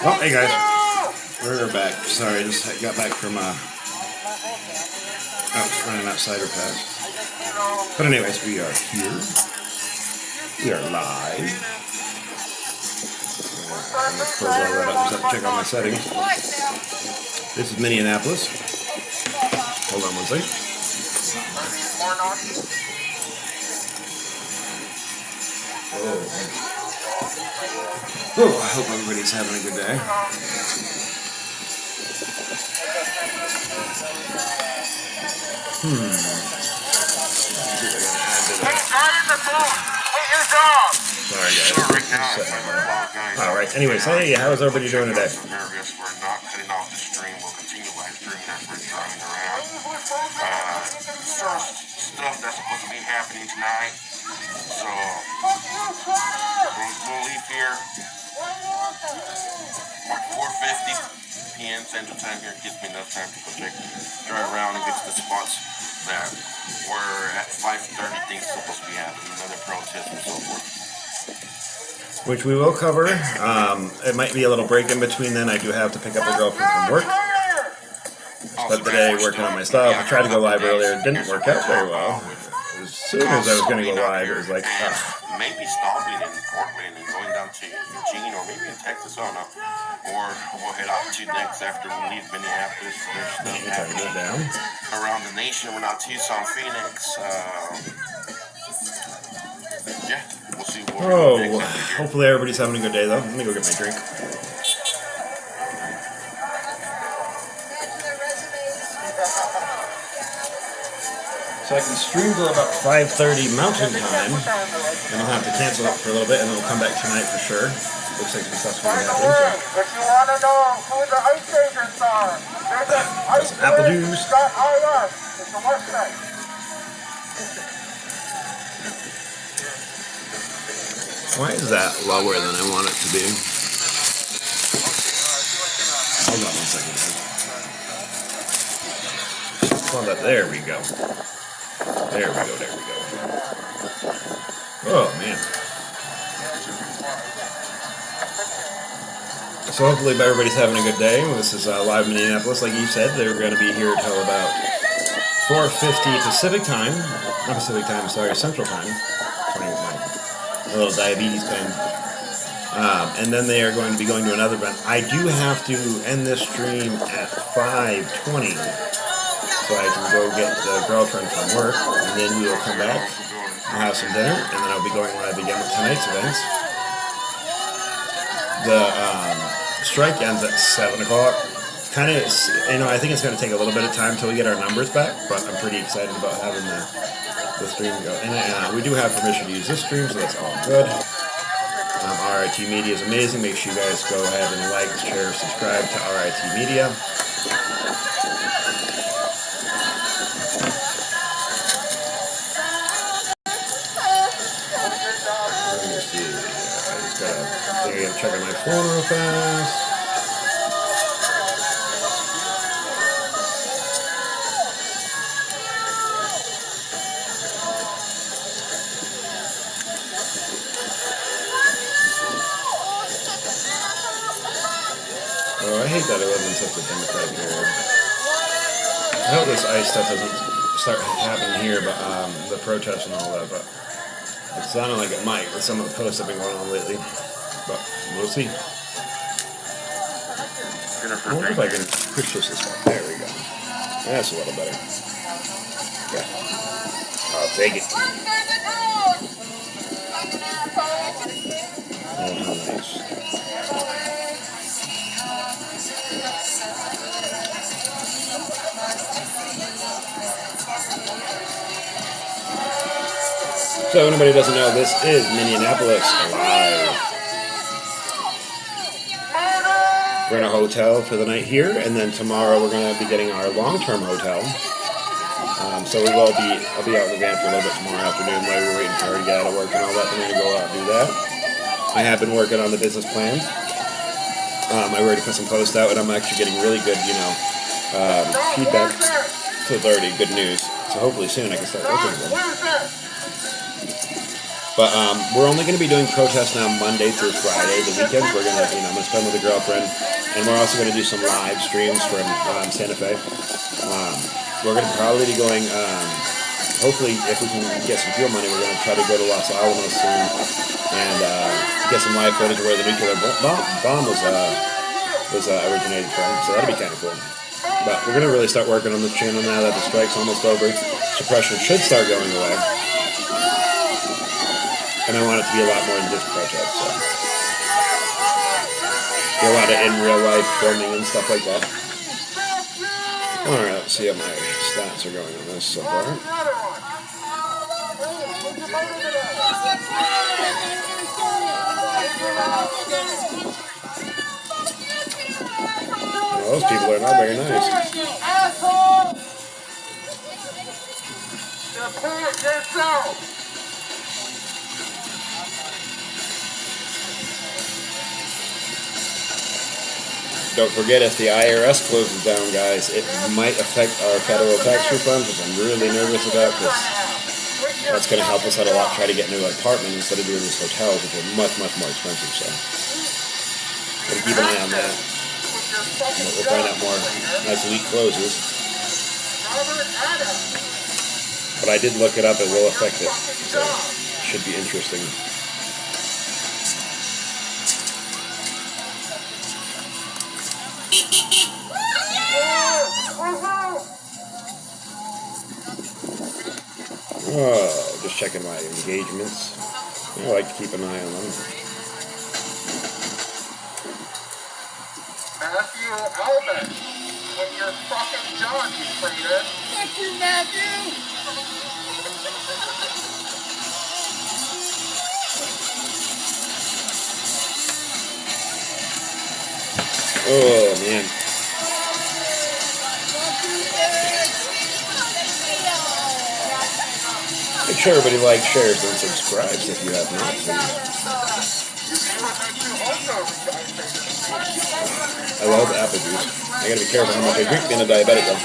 Oh, hey guys, we're back. Sorry, I just got back from running outside real fast. But anyways, we are here. We are live. I'm gonna close all that up. Just have to check out my settings. This is Minneapolis. Hold on one second. Oh, I hope everybody's having a good day. Sorry guys. Alright, anyways, hey, how's everybody doing today? Nervous, we're not cutting off the stream. We'll continue live streaming as we're driving around. Stuff that's supposed to be happening tonight. So we'll leave here 4:50 p.m. Central Time here. It gives me enough time to go drive around and get to the spots that were at 5:30 things supposed to be happening, another protest and so forth. Which we will cover. It might be a little break in between then. I do have to pick up a girlfriend from work. Spent the day working on my stuff. I tried to go live earlier. It didn't work out very well. As soon as I was going to go live, it was like, maybe stopping in Portland and going down to Eugene or maybe in Texas, I don't know. Or we'll head out to next after we leave Minneapolis. There's stuff happening around the nation. We're not Tucson, Phoenix. Yeah, we'll see what we're doing next after here. Hopefully everybody's having a good day though. Let me go get my drink. So I can stream till about 5:30 Mountain Time, and I'll have to cancel it for a little bit, and then we'll come back tonight for sure. Looks like some stuff's going to happen. So. If you want to know who the ice agents are, there's an apple juice. It's a website. Why is that lower than I want it to be? Hold on one second, guys. Hold up. There we go. There we go. Oh, man. So hopefully everybody's having a good day. This is live Minneapolis, like you said. They're going to be here until about 4:50 Pacific time. Not Pacific time, sorry, Central time. A little diabetes pen. And then they are going to be going to another event. I do have to end this stream at 5:20. So I can go get the girlfriend from work, and then we will come back and have some dinner, and then I'll be going live again with tonight's events. The strike ends at 7 o'clock. Kind of, I think it's going to take a little bit of time till we get our numbers back, but I'm pretty excited about having the stream go. And we do have permission to use this stream, so that's all good. RIT Media is amazing. Make sure you guys go ahead and like, share, subscribe to RIT Media. I gotta check on my phone real fast. Oh, I hate that I live in such a democratic area. I hope this ICE stuff doesn't start happening here, but the protests and all that, but it sounded like it might with some of the posts that have been going on lately. But we'll see. I wonder if I can push this way. There we go. That's a little better. Yeah. I'll take it. Oh, how nice. So if anybody doesn't know, this is Minneapolis Live. We're in a hotel for the night here, and then tomorrow we're going to be getting our long-term hotel. So I'll be out in the van for a little bit tomorrow afternoon while we're waiting for her to get out of work and all that. I'm going to go out and do that. I have been working on the business plan. I already put some posts out, and I'm actually getting really good, feedback. So it's already good news. So hopefully soon I can start working with them. But we're only going to be doing protests now Monday through Friday. The weekends we're going to, I'm going to spend with a girlfriend, and we're also going to do some live streams from Santa Fe. We're going to probably be going. Hopefully, if we can get some fuel money, we're going to try to go to Los Alamos soon and get some live footage of where the nuclear bomb was originated from. So that'd be kind of cool. But we're going to really start working on this channel now that the strike's almost over. Suppression should start going away. And I want it to be a lot more than just protest. So. Be a lot of in real life filming and stuff like that. Alright, let's see how my stats are going on this so far. Well, those people are not very nice. Don't forget, if the IRS closes down, guys, it might affect our federal tax refunds, which I'm really nervous about, because that's going to help us out a lot, try to get into an apartment instead of doing these hotels, which are much, much more expensive, so gotta keep an eye on that. We'll find out more as the week closes. But I did look it up, it will affect it, so it should be interesting. Oh, just checking my engagements. I like to keep an eye on them. Matthew Albert, with your fucking John, you traitor. Thank you, Matthew. Oh, man. Make sure everybody likes, shares, and subscribes if you have not, please. I love apple juice. I gotta be careful how much I drink being a diabetic, though.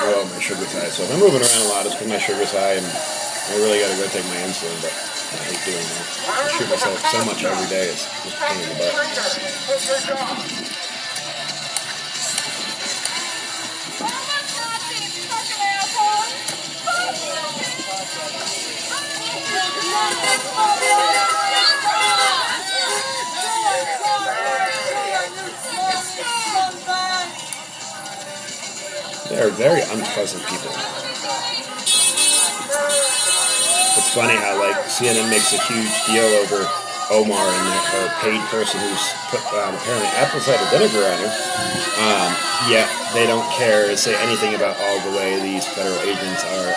Oh, my sugar's high. So if I'm moving around a lot, it's because my sugar's high, and I really gotta go take my insulin, but I hate doing that. I shoot myself so much every day, it's just a pain in the butt. They're very unpleasant people. It's funny how, like, CNN makes a huge deal over Omar and her paid person who's put apparently apple cider vinegar on her. Yet they don't care to say anything about all the way these federal agents are,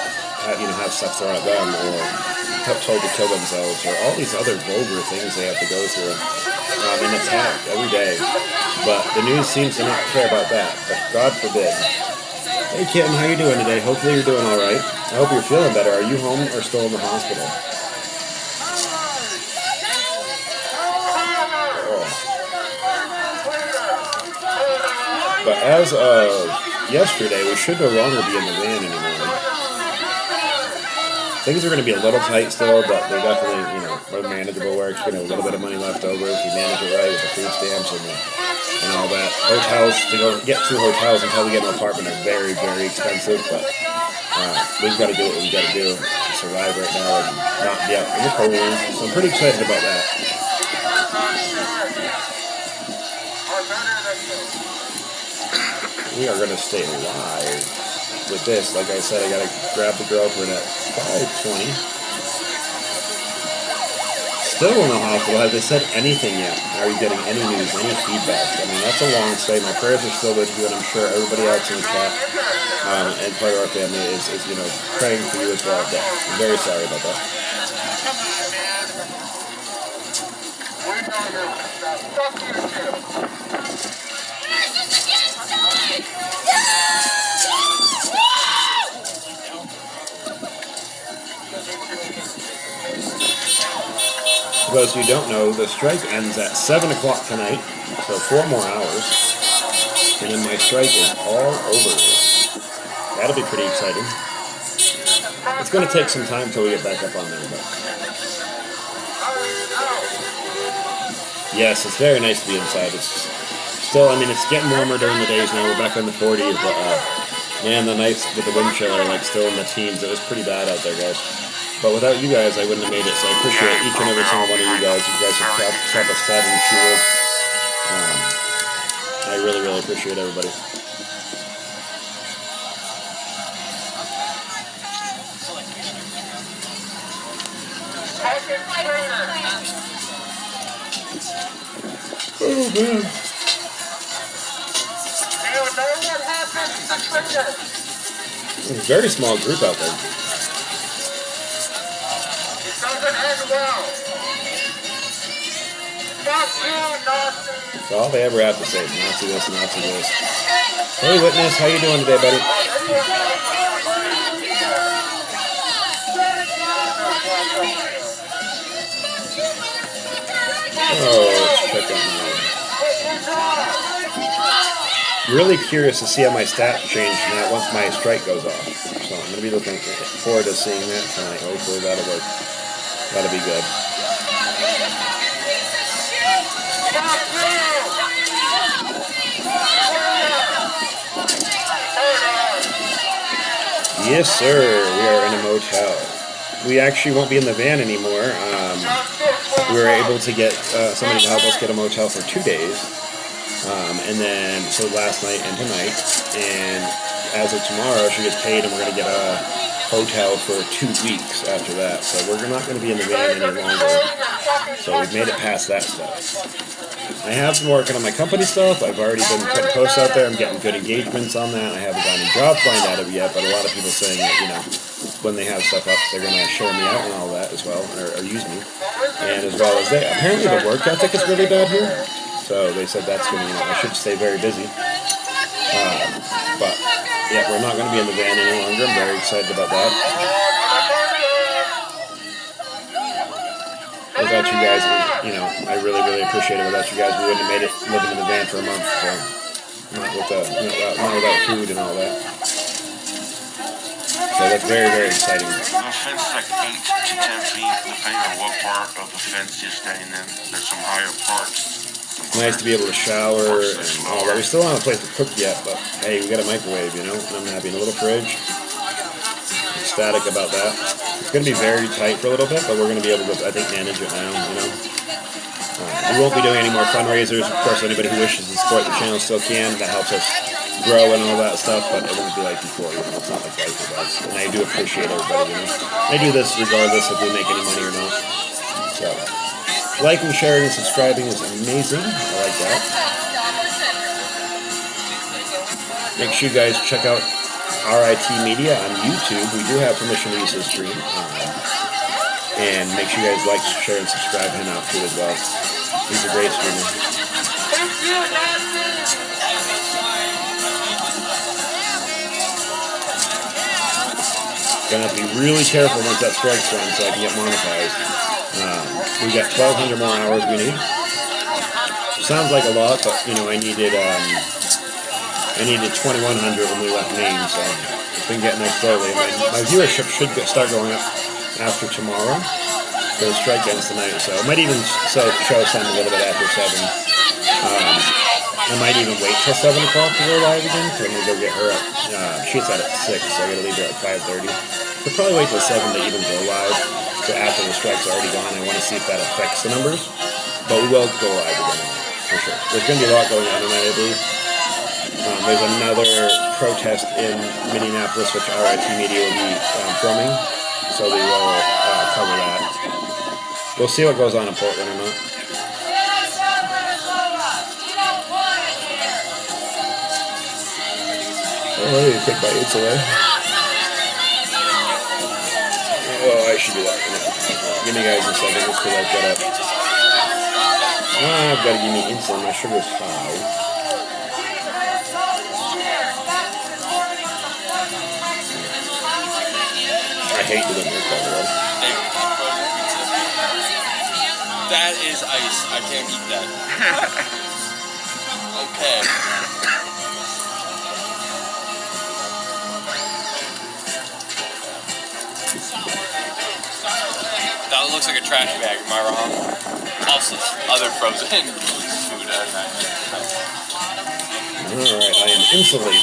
have stuff thrown at them or told to kill themselves or all these other vulgar things they have to go through and attack every day. But the news seems to not care about that. But God forbid. Hey kitten, how you doing today? Hopefully you're doing all right. I hope you're feeling better. Are you home or still in the hospital? Oh. But as of yesterday, we should no longer be in the van anymore. Things are going to be a little tight still, but they're definitely, more manageable. We're actually a little bit of money left over if we manage it right with the food stamps and all that. Hotels, to go get through hotels until we get an apartment are very, very expensive, but we've got to do what we've got to do to survive right now and not be out in the cold. So I'm pretty excited about that. We are going to stay alive with this. Like I said, I got to grab the girlfriend at 5:20. Still in the hospital. Have they said anything yet? Are you getting any news, any feedback? I mean, that's a long stay. My prayers are still with you, and I'm sure everybody else in the chat and part of our family is praying for you as well. But I'm very sorry about that. For those who don't know, the strike ends at 7 o'clock tonight, so 4 more hours. And then my strike is all over. That'll be pretty exciting. It's going to take some time till we get back up on there, but yes, it's very nice to be inside. It's still, I mean, it's getting warmer during the days now. We're back in the 40s, but man, the nights with the wind chill are like still in the teens. It was pretty bad out there, guys. But without you guys, I wouldn't have made it. So I appreciate each and every single one of you guys. You guys have kept us fed and fueled. I really, really appreciate everybody. Oh man. It's a very small group out there. That's all they ever have to say is Nazi this, Nazi this. Hey Witness, how you doing today, buddy? Oh, let's check out my... Really curious to see how my stats change now once my strike goes off. So I'm going to be looking forward to seeing that tonight. Hopefully that'll work. That'll be good. Yes, sir. We are in a motel. We actually won't be in the van anymore. We were able to get somebody to help us get a motel for 2 days. And then, so last night and tonight. And as of tomorrow, she gets paid and we're going to get a hotel for 2 weeks after that. So we're not going to be in the van any longer. So we've made it past that stuff. I have been working on my company stuff. I've already been putting posts out there. I'm getting good engagements on that. I haven't gotten any jobs lined out of it yet, but a lot of people saying that, you know, when they have stuff up, they're going to share me out and all that as well, or use me. And as well as they, apparently the work ethic is really bad here. So they said that's going to, you know, I should stay very busy. But yeah, we're not going to be in the van any longer. I'm very excited about that. Without you guys, you know, I really, really appreciate it. Without you guys, we wouldn't have made it living in the van for a month. So not without food and all that. So that's very, very exciting. The fence is like 8 to 10 feet, depending on what part of the fence you're staying in. There's some higher parts. It's nice to be able to shower and all that. We still don't have a place to cook yet, but hey, we got a microwave, you know, and I'm happy. And a little fridge. Ecstatic about that. It's going to be very tight for a little bit, but we're going to be able to, I think, manage it now, you know. We won't be doing any more fundraisers. Of course, anybody who wishes to support the channel still can. That helps us grow and all that stuff, but it won't be like before, you know. It's not like life with us. And I do appreciate everybody, you know. I do this regardless if we make any money or not. So, liking, sharing, and subscribing is amazing. I like that. Make sure you guys check out RIT Media on YouTube. We do have permission to use this stream. And make sure you guys like, share, and subscribe him out too as well. He's a great streamer. Gonna have to be really careful once that strike's done so I can get monetized. We got 1,200 more hours we need. Sounds like a lot, but you know I needed 2,100 when we left Maine, so it's been getting there slowly. My viewership should start going up after tomorrow. The strike ends tonight, so it might even show some a little bit after 7. I might even wait till 7 o'clock to go live again, because I'm going to go get her up. She's out at 6, so I got to leave her at 5:30. We'll probably wait till 7 to even go live. So after the strike's already gone, I want to see if that affects the numbers. But we will go live again, for sure. There's going to be a lot going on tonight, I believe. There's another protest in Minneapolis, which RIT Media will be filming. So we will cover that. We'll see what goes on in Portland or not. Oh, I need to take my eights away. Oh, I should do that. Give me guys a second. Let's pull that up. I've got to give me insulin. My sugar's high. I hate doing this, by the way. That is ice. I can't eat that. Okay. looks like a trash bag, am I wrong? Also, other frozen food. Alright, I am insulated.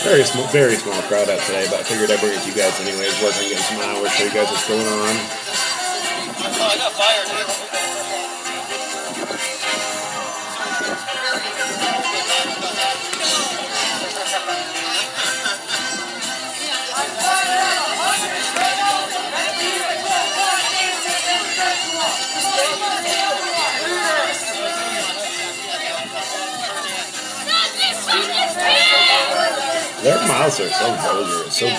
Very small crowd out today, but I figured I'd bring it to you guys anyways. Working, getting some hours, show you guys what's going on. Oh, I got fired, dude. Their mouths are so vulgar. So, yeah.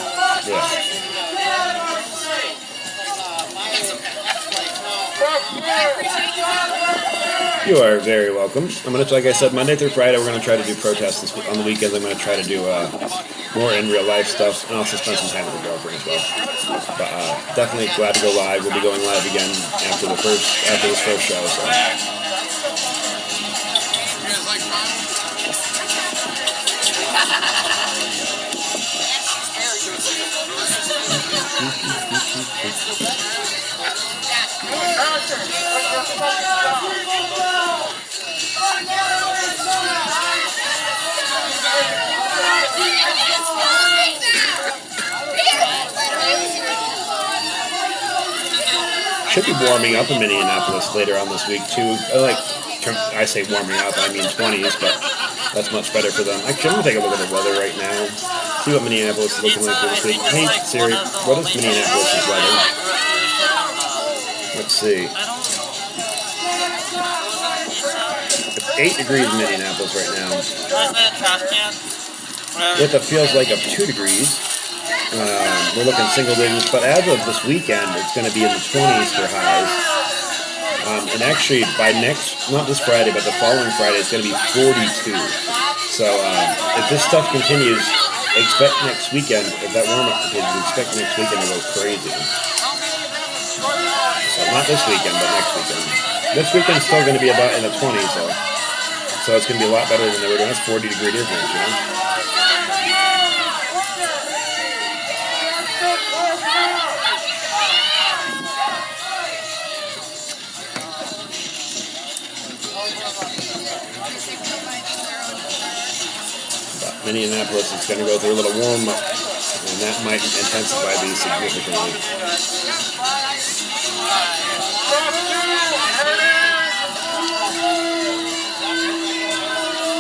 You are very welcome. I'm gonna, like I said, Monday through Friday, we're gonna try to do protests this week. On the weekends, I'm gonna try to do more in real life stuff, and also spend some time with the girlfriend as well. But definitely glad to go live. We'll be going live again after this first show. So. Should be warming up in Minneapolis later on this week too. I say warming up, I mean 20s, but that's much better for them. Actually, I'm gonna take a look at the weather right now. See what Minneapolis is looking like this week. Hey Siri, what is Minneapolis' weather? Let's see. It's 8 degrees in Minneapolis right now. With a feels like of 2 degrees. We're looking single digits, but as of this weekend, it's going to be in the 20s for highs. And actually, by not this Friday, but the following Friday, it's going to be 42. So if this stuff continues, expect next weekend, if that warm-up continues, expect next weekend to go crazy. So not this weekend, but next weekend. This weekend's still going to be about in the 20s, though. So it's going to be a lot better than they were doing. That's 40-degree difference, you know? Minneapolis is going to go through a little warm-up, and that might intensify these significantly.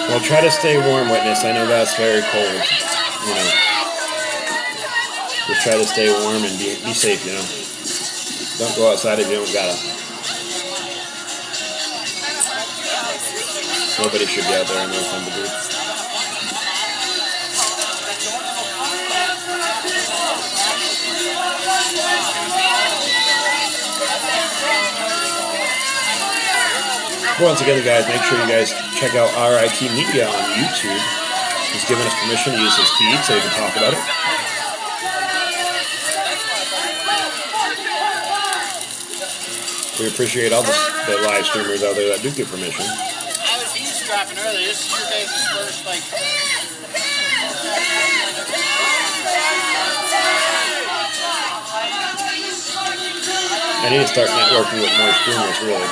Well, try to stay warm, witness. I know that's very cold, you know. Just try to stay warm and be safe, you know. Don't go outside if you don't gotta. Nobody should be out there in those temperatures. Once again, guys, make sure you guys check out RIT Media on YouTube. He's given us permission to use his feed so he can talk about it. We appreciate all the live streamers out there that do get permission. I was eavesdropping earlier. This is your guys' first, I need to start networking with more streamers, really.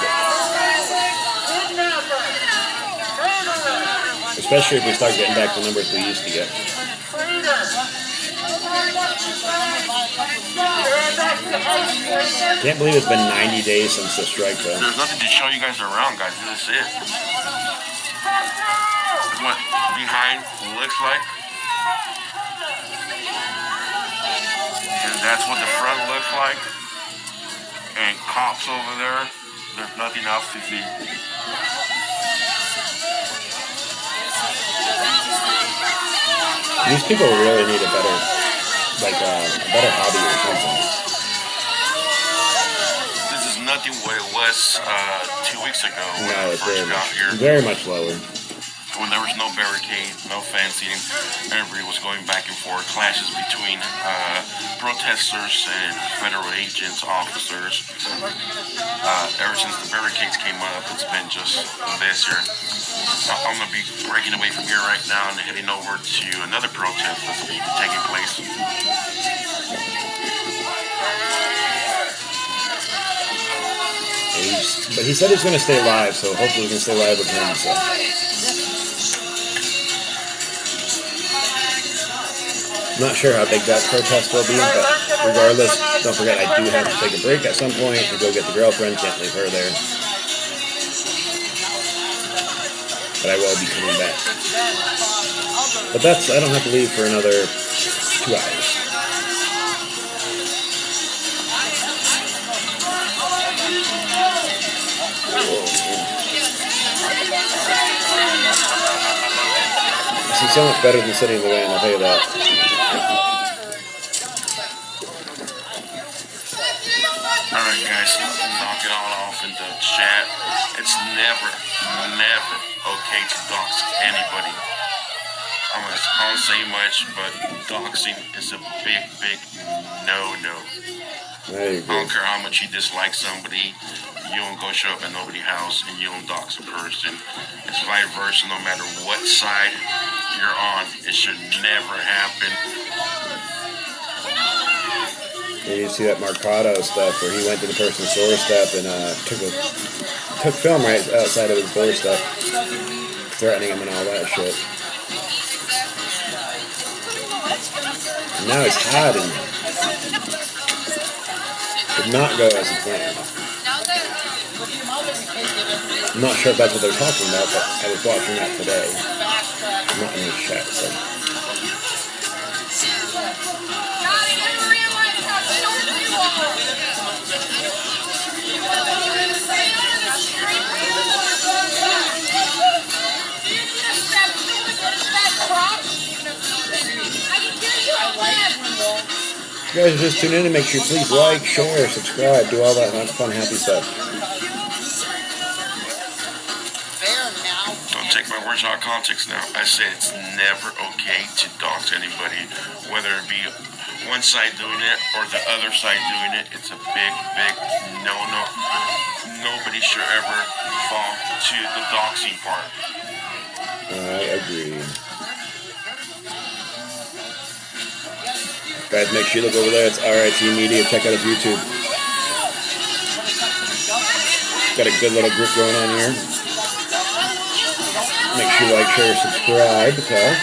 Especially if we start getting back to numbers we used to get. Can't believe it's been 90 days since the strike, though. There's nothing to show you guys around, guys. This is it. What behind looks like. And that's what the front looks like. And cops over there. There's nothing else to see. These people really need a better hobby or something. This is nothing what it was 2 weeks ago when No, I it's first got here. very much lower. When there was no barricade, no fencing, everybody was going back and forth, clashes between protesters and federal agents, officers. Ever since the barricades came up, it's been just this here. I'm going to be breaking away from here right now and heading over to another protest that's going to be taking place. But he said he's going to stay live, so hopefully we can stay live with him. So. I'm not sure how big that protest will be, but regardless, don't forget I do have to take a break at some point to go get the girlfriend. Can't leave her there. But I will be coming back. But I don't have to leave for another 2 hours. This is so much better than sitting in the van, I'll tell you that. Alright guys, knock it all off in the chat. It's never okay to dox anybody. I won't say much, but doxing is a big no-no. I don't care how much you dislike somebody, you don't go show up at nobody's house and you don't dox a person. It's vice versa, no matter what side you're on. It should never happen. You see that Mercado stuff where he went to the person's doorstep and took film right outside of his doorstep, threatening him and all that shit. And now he's hiding. Did not go as he planned. I'm not sure if that's what they're talking about, but I was watching that today. I'm not in the chat, so. If you guys are just tuning in, make sure you please like, share, subscribe, do all that fun, happy stuff. Don't take my words out of context now. I said it's never okay to dox anybody, whether it be one side doing it or the other side doing it. It's a big no-no. Nobody should ever fall to the doxing part. I agree. Guys, make sure you look over there. It's RIT Media. Check out his YouTube. Got a good little group going on here. Make sure you like, share, subscribe. Okay.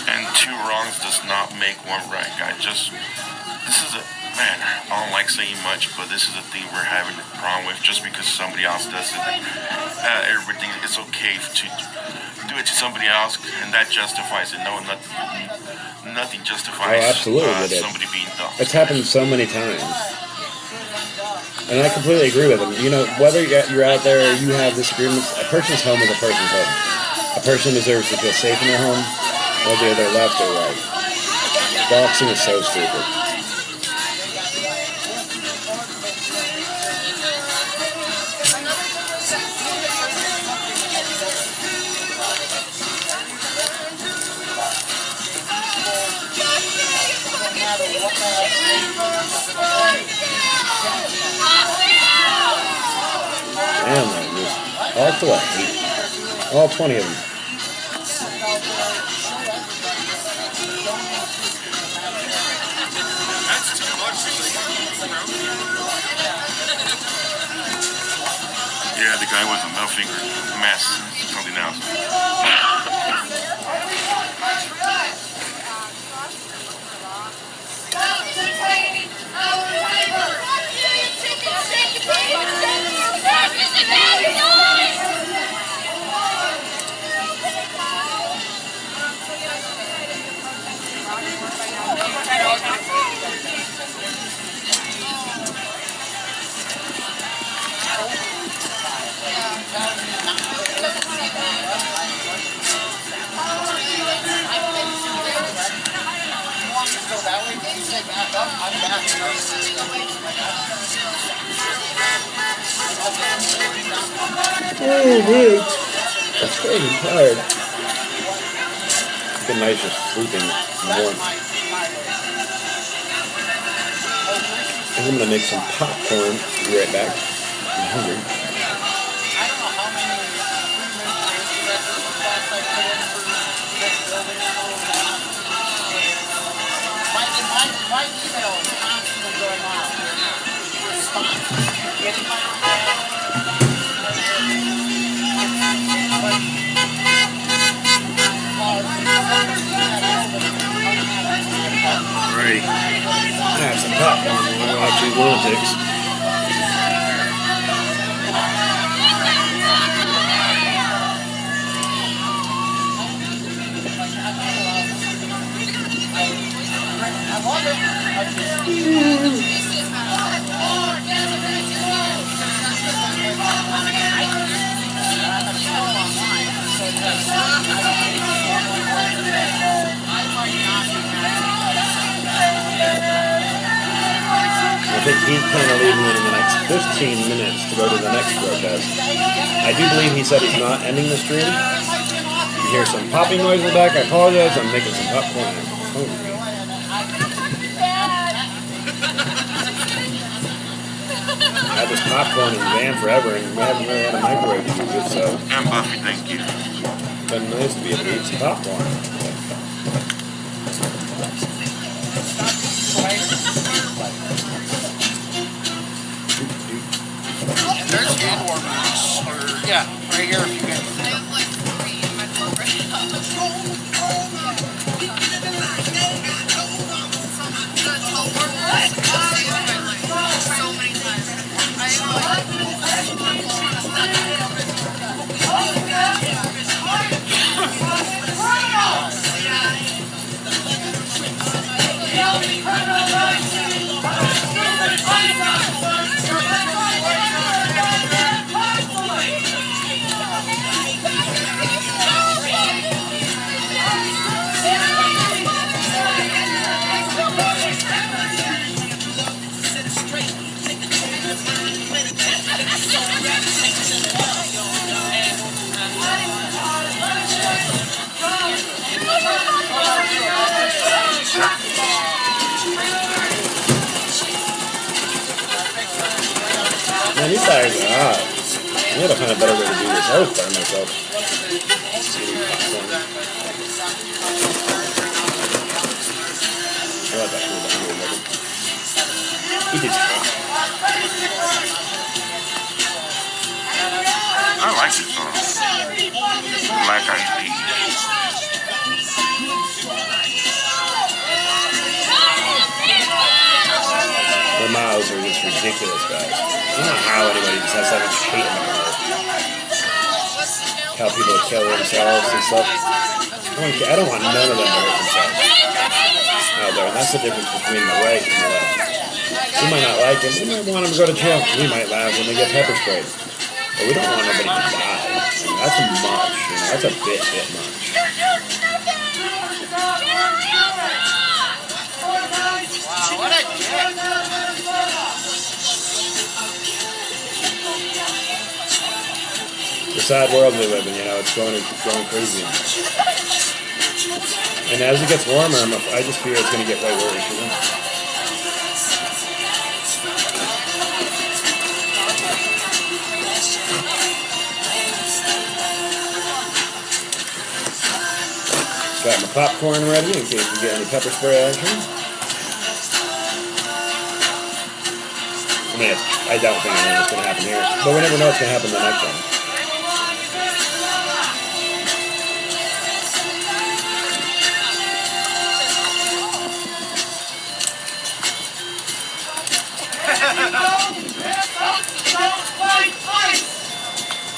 And two wrongs does not make one right, guys. This is man, I don't like saying much, but this is a thing we're having a problem with. Just because somebody else does it, everything, it's okay to do it to somebody else, and that justifies it. No, nothing justifies somebody being dumb. It's happened so many times. And I completely agree with him. You know, whether you're out there or you have disagreements, a person's home is a person's home. A person deserves to feel safe in their home, whether they're left or right. Boxing is so stupid. Damn, man, all full of hate. All 20 of them. Yeah, the guy was a middle finger mess. Something else. Oh, man. I'm tired. been nice just sleeping in the morning. And I'm gonna make some popcorn. Be right back. I'm hungry. I don't know how many requests I put in for this building. My email is constantly going off. Response. Getting my Alrighty. I have some popcorn. I'm gonna watch these lunatics. I think he's planning on leaving in the next 15 minutes to go to the next protest. I do believe he said he's not ending the stream. You hear some popping noise in the back. I apologize. I'm making some popcorn. I'm hungry. I had this popcorn in the van forever, and we haven't really had a microwave to use it, so And Buffy, thank you. it's been nice to be able to eat some popcorn. And there's hand warmers, or yeah, right here if you can. I have like 3 in my drawer right now. That's how warm it is. It saved my life so many times. I have Man, these tires are hot. I gotta find a better way to do this. I always burn myself. I like that cool down here, maybe. It is hot. I like it though. Black eyed peas. The miles are just ridiculous, guys. I don't know how anybody just has that much hate in their heart. How people kill themselves and stuff. I don't want none of them to hurt themselves out there. And that's the difference between the right and the left. We might not like them. We might want them to go to jail. We might laugh when they get pepper sprayed. But we don't want nobody to die. That's a much. You know, that's a bit much. Wow, what a dick. The sad world we live in, you know, it's going crazy. And as it gets warmer, I just fear it's going to get way worse, you know. Got my popcorn ready in case we get any pepper spray action. I mean, I don't think anything's going to happen here, but we never know what's going to happen the next one.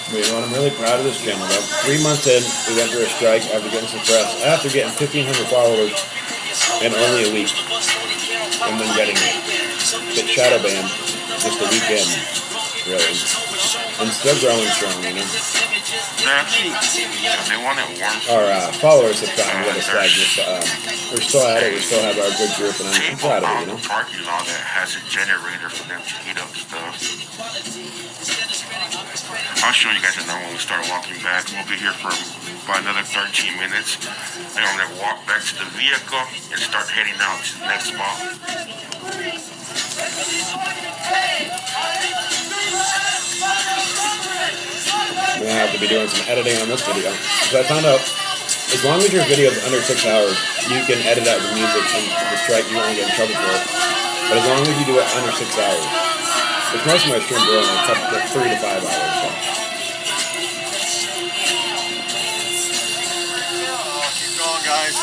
But you know what, I'm really proud of this channel though. 3 months in, we went through a strike after getting suppressed, after getting 1,500 followers in only a week, and then getting shadow banned just a weekend, really. And still growing strong, you know. They're actually, they want it warm. Our followers have gotten a little stagnant, but we're still at it. We still have our good group, and I'm proud of it, you know. The parking lot that has a generator for them to heat up stuff. I'll show you guys now when we start walking back. We'll be here for about another 13 minutes. And I'm going to walk back to the vehicle and start heading out to the next spot. I'm going to have to be doing some editing on this video. Because I found out, as long as your video is under 6 hours, you can edit out the music and the strike, you won't get in trouble for it. But as long as you do it under 6 hours, which most of my streams are only 3 to 5 hours. So. Keep going, guys.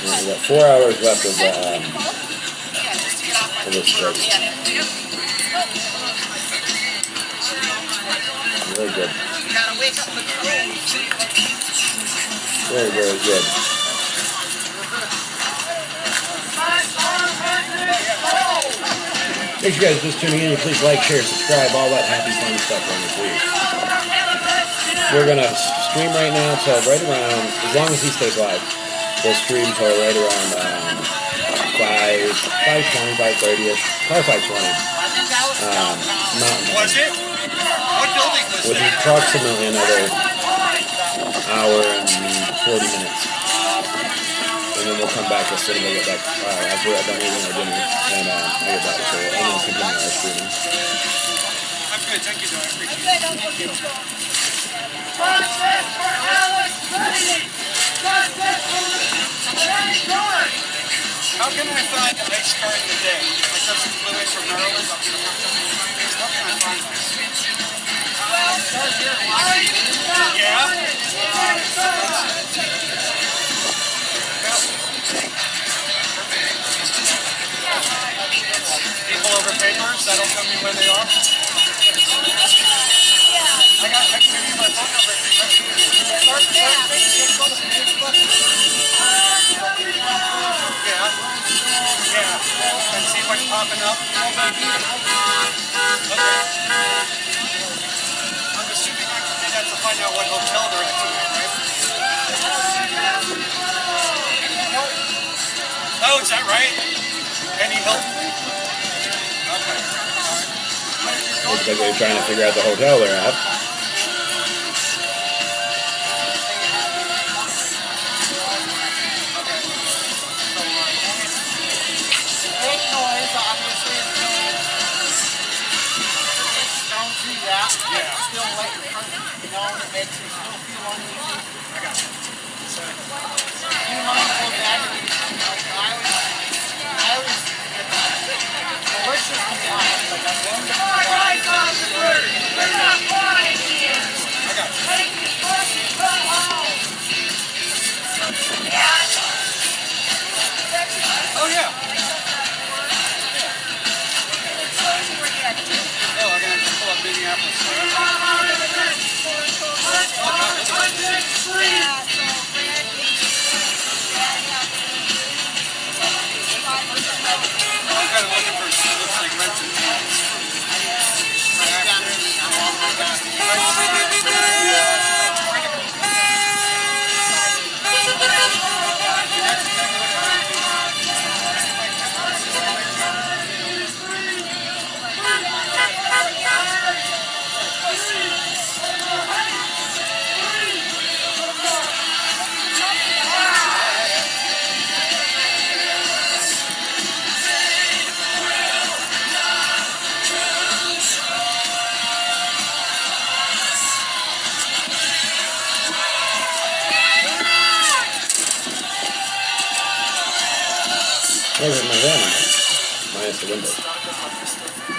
We've got 4 hours left of this trip. Very good. Very, very good. Make sure you guys just tuning in. Please like, share, subscribe, all that happy, fun stuff on this week. We're going to stream right now till right around, as long as he stays live, we'll stream till right around 5:20, 5:30ish, probably 5:20. Mountain Time. Was it? What building was Which is that? approximately another hour and 40 minutes. And then we'll come back as soon as I get back, as we're done eating our dinner, and I get back, so and then continue our streaming. I'm good, thank you, though. I appreciate it. How can I find a nice car in the day? My cousin Louis from Maryland. How can I find this? Yeah? People over papers, that'll tell me where they are. I can give you my phone number. Yeah. And see what's popping up. Okay. I'm assuming I can do that to find out what hotel they're at tonight, right? Oh, is that right? Any help? Okay. Looks like they're trying to figure out the hotel they're at. Oh, yeah. Oh, I'm going to pull up Minneapolis.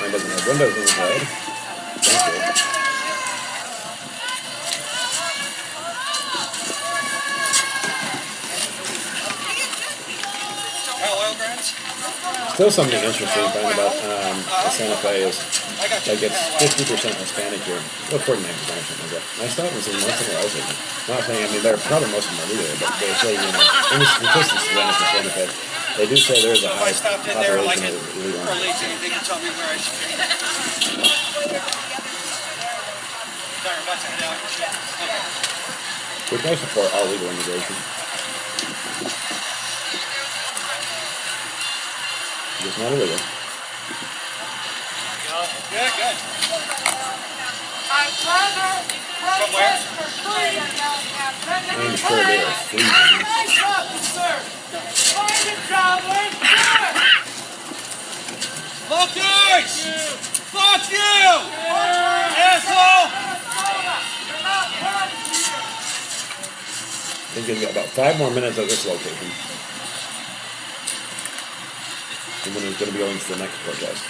Mine doesn't have windows inside. Thank you. Still something interesting I find about the Santa Fe is like it's 50% Hispanic here. Well, 49% or something like that. I thought it was in most of the else. I'm not saying, I mean, probably most of them are either, but they say, in the statistics of Santa Fe, they do say there's a high population of illegal immigrants. Which I support all legal immigration. Just not illegal. Good, good. I'd rather protest for freedom. I'm sure they are freezing. Nice officer! Find a traveling diabetic! Fuckers! Fuck you! Asshole! I think we've got about 5 more minutes at this location. And then he's going to be going to the next protest.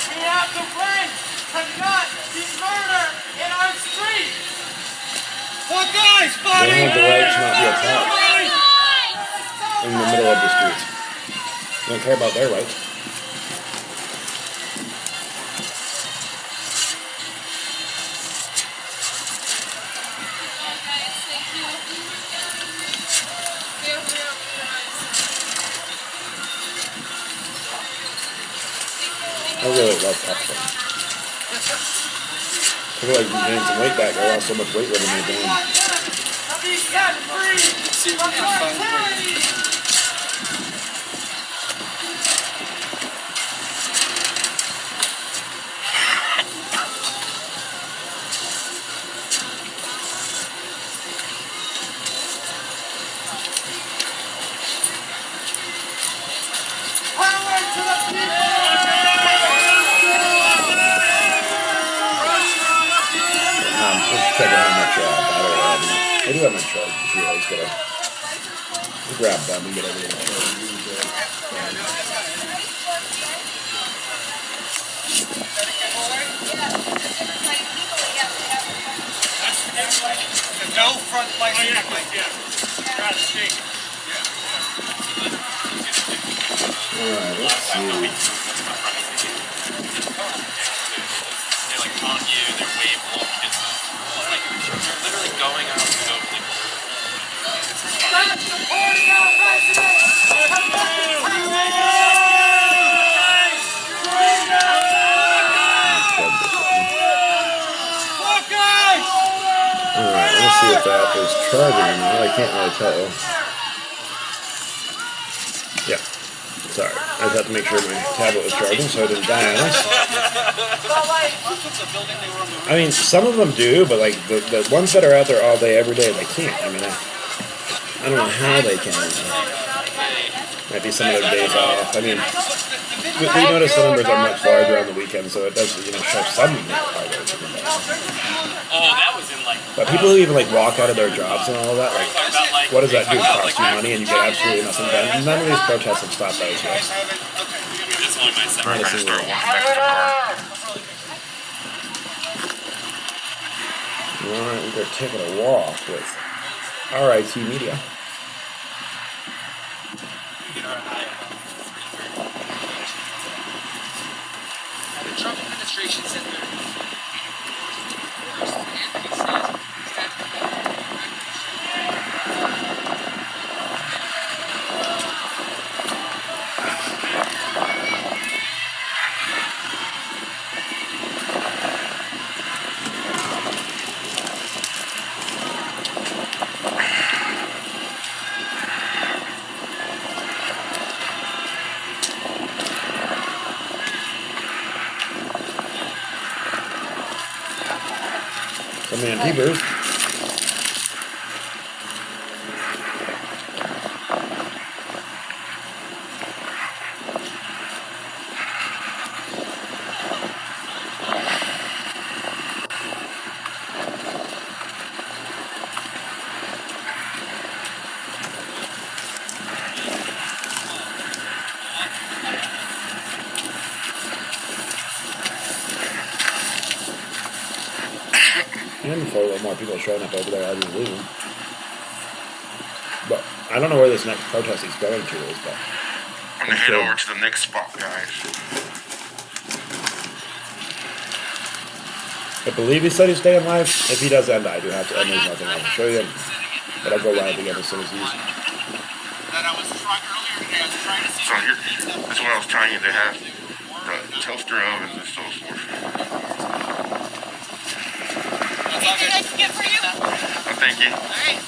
We have the right to not be murdered in our streets! Fuckers! They Buddy! have the right to not be attacked in the middle of the streets. They don't care about their rights. I really love popcorn. I feel like you gained some weight back. I lost so much weight living in my van. I'll be set free from your tyranny! Power to the people! Let's check out how much battery I have. I do have my charge. See, I just gotta grab them and get everything No front license plate. Alright, let's see. They're like on you, they're wave little kisses. Like you're literally going out to go like Stop supporting our president! Alright, let's see if that is charging or not. I can't really tell. Yeah. Sorry. I just have to make sure my tablet was charging so I didn't die on us. I mean, some of them do, but like the ones that are out there all day, every day, they can't. I mean, I don't know how they can. Might be some of their days off. I mean, we notice the numbers are much larger on the weekend, so it does, show some progress. oh, that was in like But people who even like walk out of their jobs and all of that, like, what does that do? It costs you money and you get absolutely nothing done. None of these protests have stopped those yet. That's only my second Honestly, time. Alright, we're taking a walk with RIT Media. The Trump administration said Some Antipas. looking for a little more people showing up over there as we leave. But I don't know where this next protest he's going to is, but I'm gonna head over to the next spot, guys. I believe he said he's staying live. If he does end, I do have to end. There's nothing I can show you. But I'll go live again as soon as he's. That I was trying earlier today. I was trying to see. So here, this is what I was telling you. They have the toaster oven and so forth. Anything I can get for you? Oh, thank you. Alright.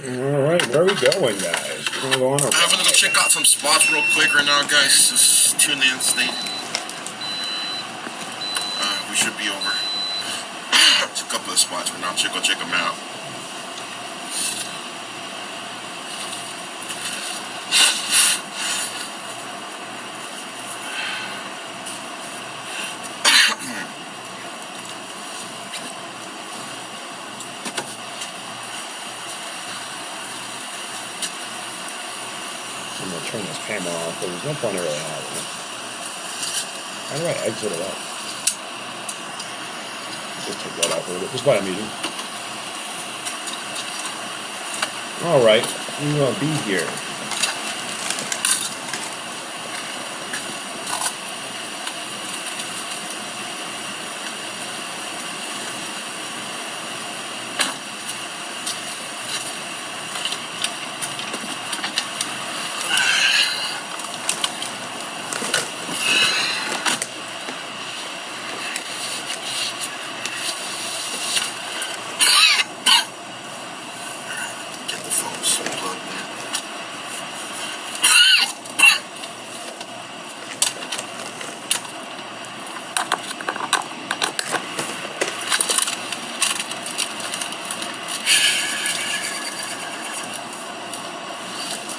Alright, where are we going, guys? We're going to go on our. I'm gonna go check out some spots real quick right now, guys. Just tune in, stay. We should be over. It's a couple of spots right now. Go check them out. I'm going to turn this camera off, but there's no point in really having it. How do I exit it out? Just take that off a little bit. Just while I'm eating. Alright, I'm going to be here. Get the phone plugged in.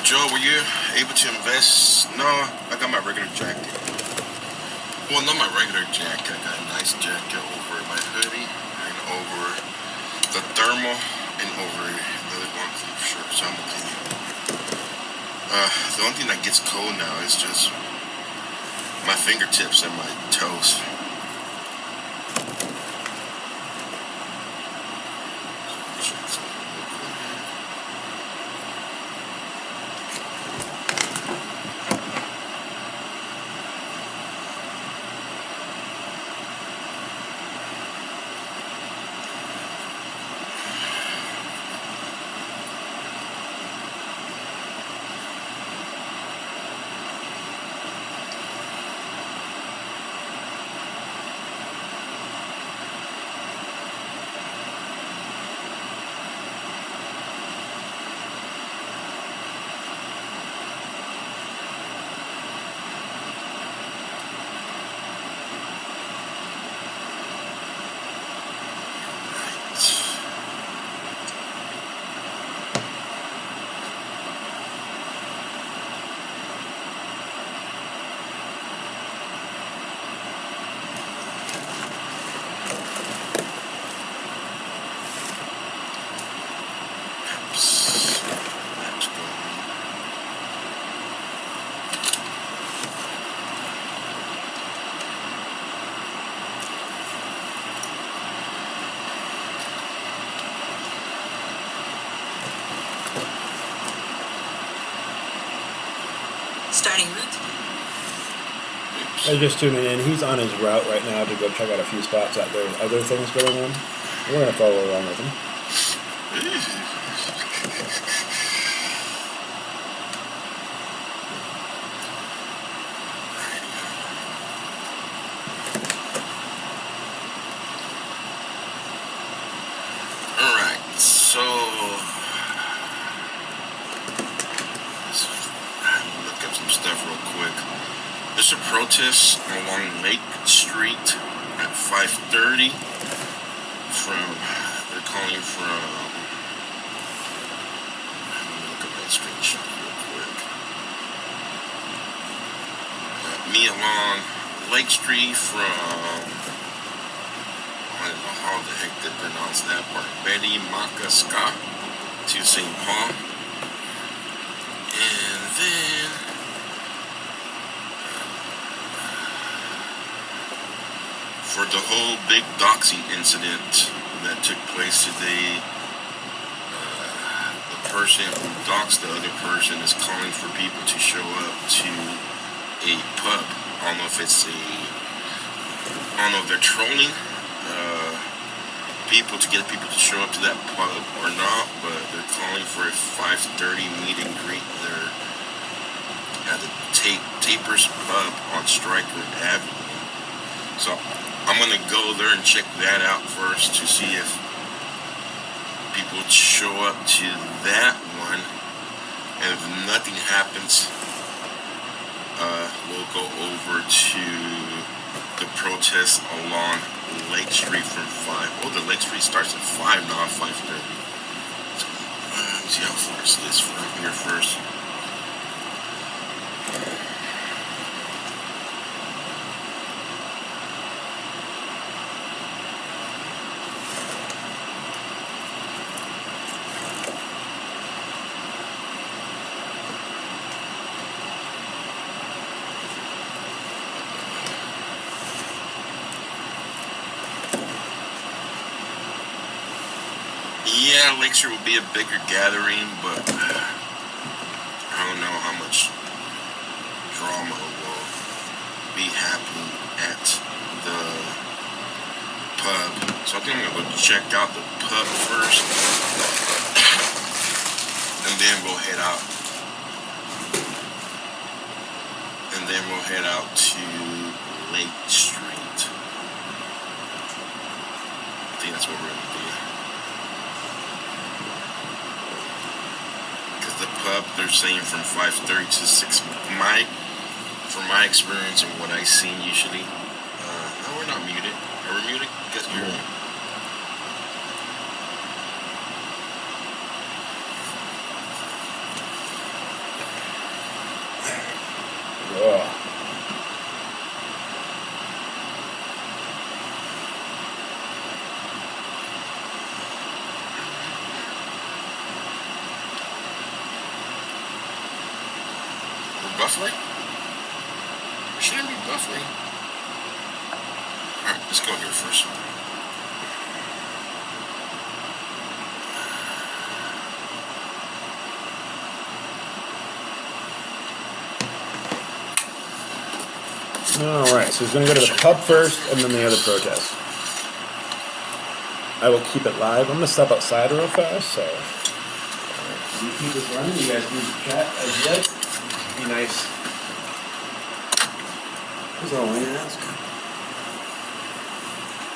Joe, were you able to invest? No, I got my regular jacket. Well, not my regular jacket. I got a nice jacket over my hoodie and over the thermal and over another long sleeve shirt. So I'm okay. The only thing that gets cold now is just my fingertips and my toes. Starting route. I'm just tuning in. He's on his route right now to go check out a few spots out there. Other things going on. We're going to follow along with him. protests along Lake Street at 5:30 they're calling from, let me look at that screenshot real quick. Me along Lake Street from, I don't know how the heck they pronounce that part, Betty Makaska to St. Paul. And then for the whole big doxing incident that took place today, the person who doxed the other person is calling for people to show up to a pub. I don't know if they're trolling people to get people to show up to that pub or not, but they're calling for a 5:30 meet and greet there at the Tapers Pub on Stryker Avenue. So I'm going to go there and check that out first to see if people show up to that one. And if nothing happens, we'll go over to the protest along Lake Street from 5. Oh, the Lake Street starts at 5 now, 5:30. So, let's see how far it is from here first. Yeah, Lake Street will be a bigger gathering, but I don't know how much drama will be happening at the pub. So I think I'm going to go check out the pub first, and then we'll head out. And then we'll head out to Lake Street. I think that's what we're going to do. The pub, they're saying from 5:30 to 6. From my experience and what I've seen usually. No, we're not muted. Are we muted? You guys hear me? Ugh. Buffering? We shouldn't be buffering. Alright, let's go here first. Alright, so he's going to go to the pub first and then the other protest. I will keep it live. I'm going to step outside real fast, so. Alright, you keep this running. You guys do the chat as yet. Be nice. That's all I ask.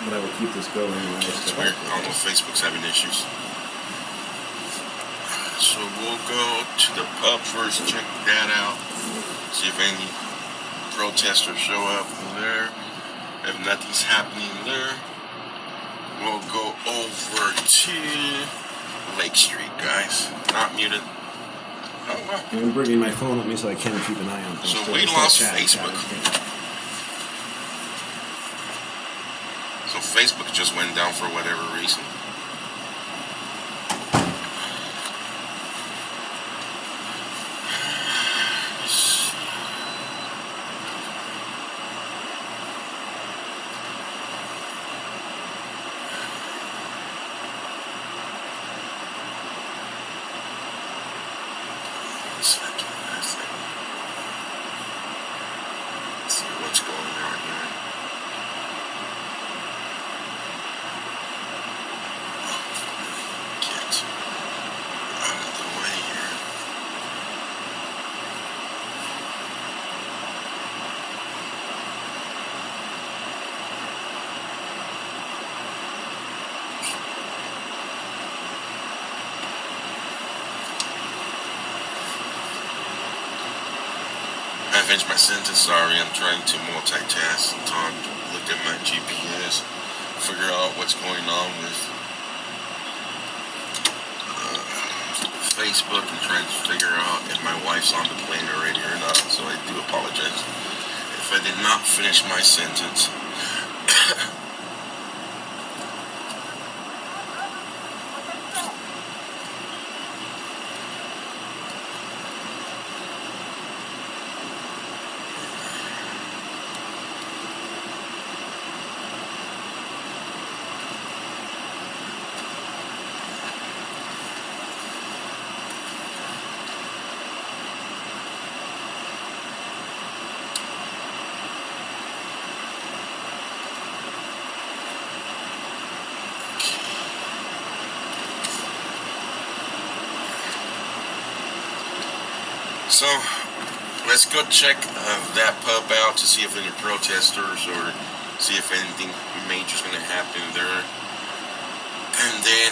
But I will keep this going. It's weird. I don't know if Facebook's having issues. So we'll go to the pub first, check that out. See if any protesters show up there. If nothing's happening there, we'll go over to Lake Street, guys. Not muted. Oh, wow. I'm bringing my phone with me so I can keep an eye on things. So we lost Facebook. So Facebook just went down for whatever reason. finished my sentence. Sorry, I'm trying to multitask. Talk, look at my GPS, figure out what's going on with Facebook, and trying to figure out if my wife's on the plane already or not. So I do apologize if I did not finish my sentence. So, let's go check that pub out to see if any protesters or see if anything major is going to happen there. And then,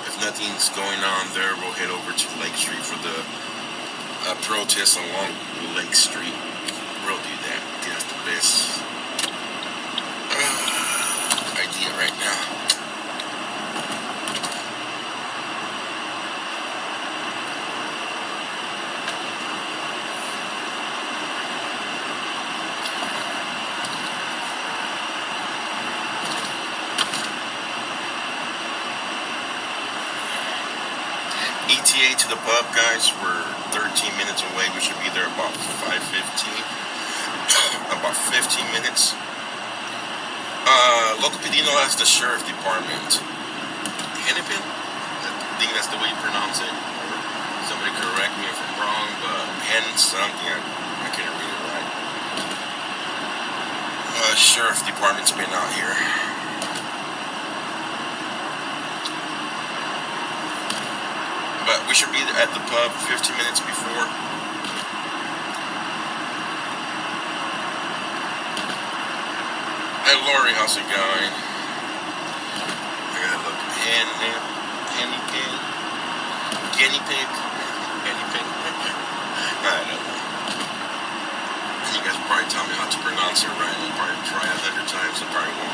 if nothing's going on there, we'll head over to Lake Street for the protest along Lake Street. We'll do that. That's the best idea right now. ETA to the pub, guys. We're 13 minutes away. We should be there about 5:15. About 15 minutes. Local Pedino has the sheriff department. Hennepin? I think that's the way you pronounce it. Somebody correct me if I'm wrong, but Hen something. I can't read it right. Sheriff department's been out here. But we should be at the pub 15 minutes before. Hey Lori, how's it going? I gotta look. Guinea pig. I don't know. You guys probably tell me how to pronounce it right. I'll probably try 100 times. I probably won't.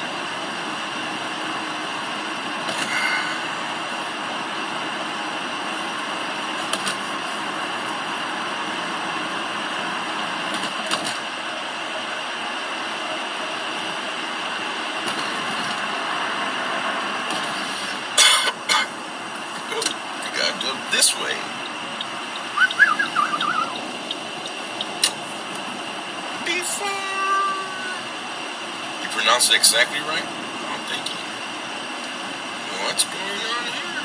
This way. Before. You pronounce it exactly right? Oh, thank you. What's going on here?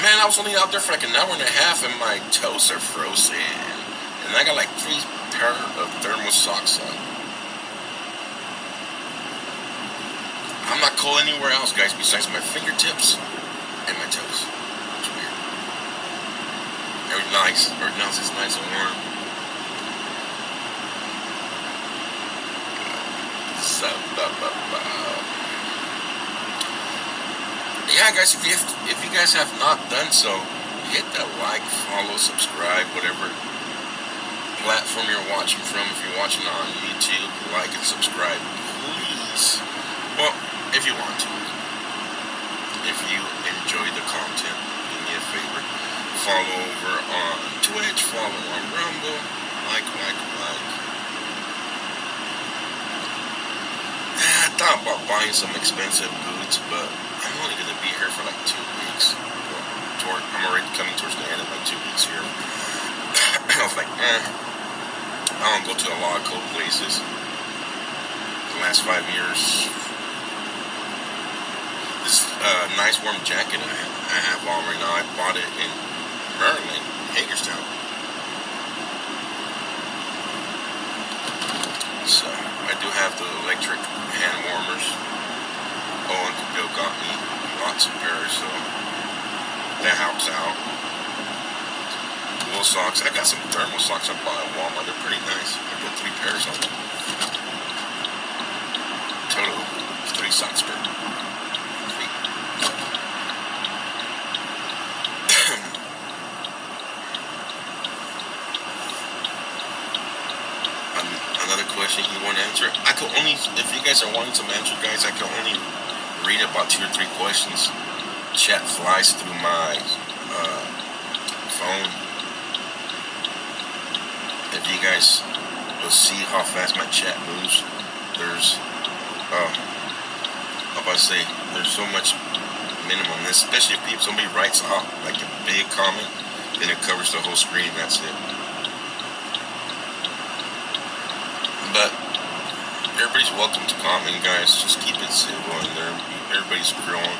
Man, I was only out there for like an hour and a half and my toes are frozen. And I got like 3 pair of thermal socks on. I'm not cold anywhere else, guys, besides my fingertips and my toes. It's weird. Everything else is nice and warm. Yeah, guys, if you guys have not done so, hit that like, follow, subscribe, whatever platform you're watching from. If you're watching on YouTube, like and subscribe, please. Well, if you want to. If you enjoy the content, do me a favor. Follow over on Twitch, follow on Rumble, like. I thought about buying some expensive boots, but I'm only going to be here for like 2 weeks. I'm already coming towards the end of my 2 weeks here. I was like, I don't go to a lot of cold places. The last 5 years. This nice warm jacket I have on right now, I bought it in Maryland, Hagerstown. So, I do have the electric hand warmers. Oh, Uncle Bill got me lots of pairs, so that helps out. Wool socks. I got some thermal socks I bought at Walmart. They're pretty nice. I put 3 pairs on them. Total 3 socks per. question you want to answer. I can only, if you guys are wanting some answers, guys, I can only read about 2 or 3 questions. Chat flies through my phone. If you guys will see how fast my chat moves, there's, how about to say, there's so much minimum, especially if somebody writes out like a big comment, then it covers the whole screen, that's it. But everybody's welcome to comment, guys. Just keep it civil in there. Everybody's growing.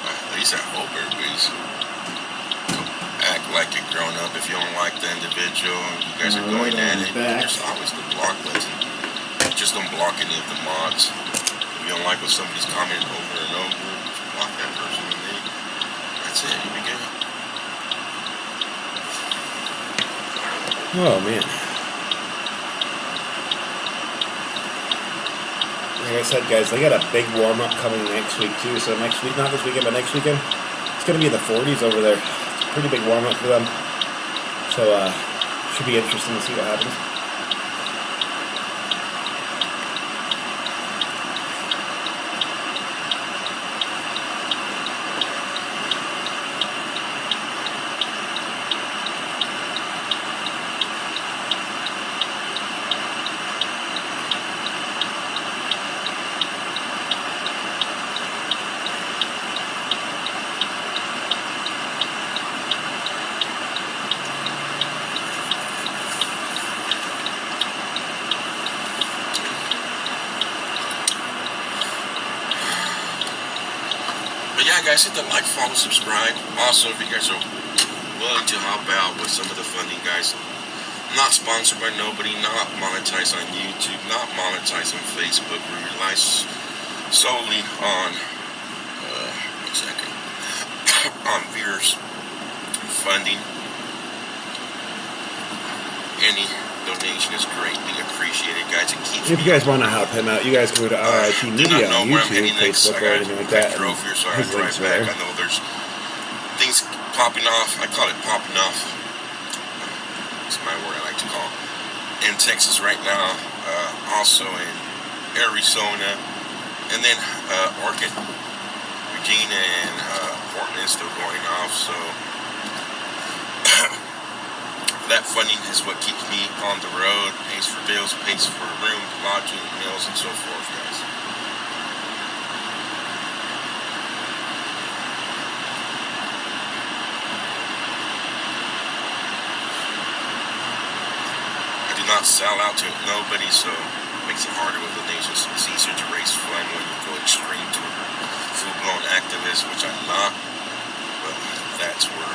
At least I hope everybody's act like you're grown up. If you don't like the individual, you guys are going at it. There's always the block button. Just don't block any of the mods. If you don't like what somebody's commenting over and over, just block that person and that's it. You'll be good. Oh man. Like I said, guys, they got a big warm-up coming next week, too. So next week, not this weekend, but next weekend, it's going to be in the 40s over there. It's a pretty big warm-up for them. So, should be interesting to see what happens. Guys, hit the like, follow, subscribe. Also, if you guys are willing to help out with some of the funding, guys, not sponsored by nobody, not monetized on YouTube, not monetized on Facebook. We rely solely on on viewers funding. Any donation is greatly appreciated, guys. It keeps if you guys want to help him out, you guys can go to RIT Media on YouTube, Facebook, or anything like that. His links there. I know there's things popping off. I call it popping off. That's my word I like to call it. In Texas right now, also in Arizona, and then Orchid, Regina, and Portland is still going off. So that funding is what keeps me on the road, pays for bills, pays for room, lodging, meals, and so forth, guys. I do not sell out to nobody, so it makes it harder with donations. It's easier to raise fund when you go extreme to full-blown activists, which I'm not, but that's where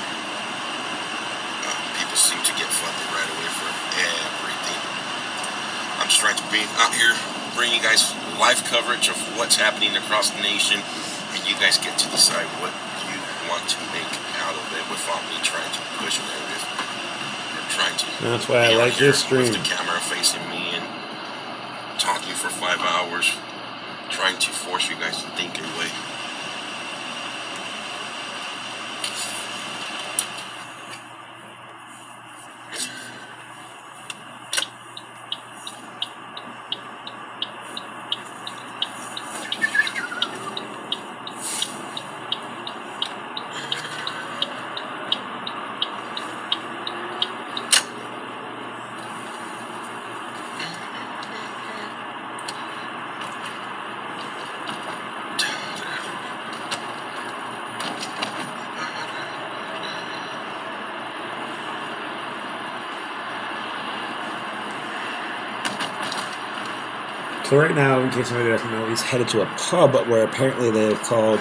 people seem to get funded right away for everything. I'm just trying to be out here, bring you guys live coverage of what's happening across the nation, and you guys get to decide what you want to make out of it without me trying to push narrative or trying to. That's why I like this stream. With the camera facing me and talking for 5 hours, trying to force you guys to think your way. So right now, in case anybody doesn't know, he's headed to a pub where apparently they've called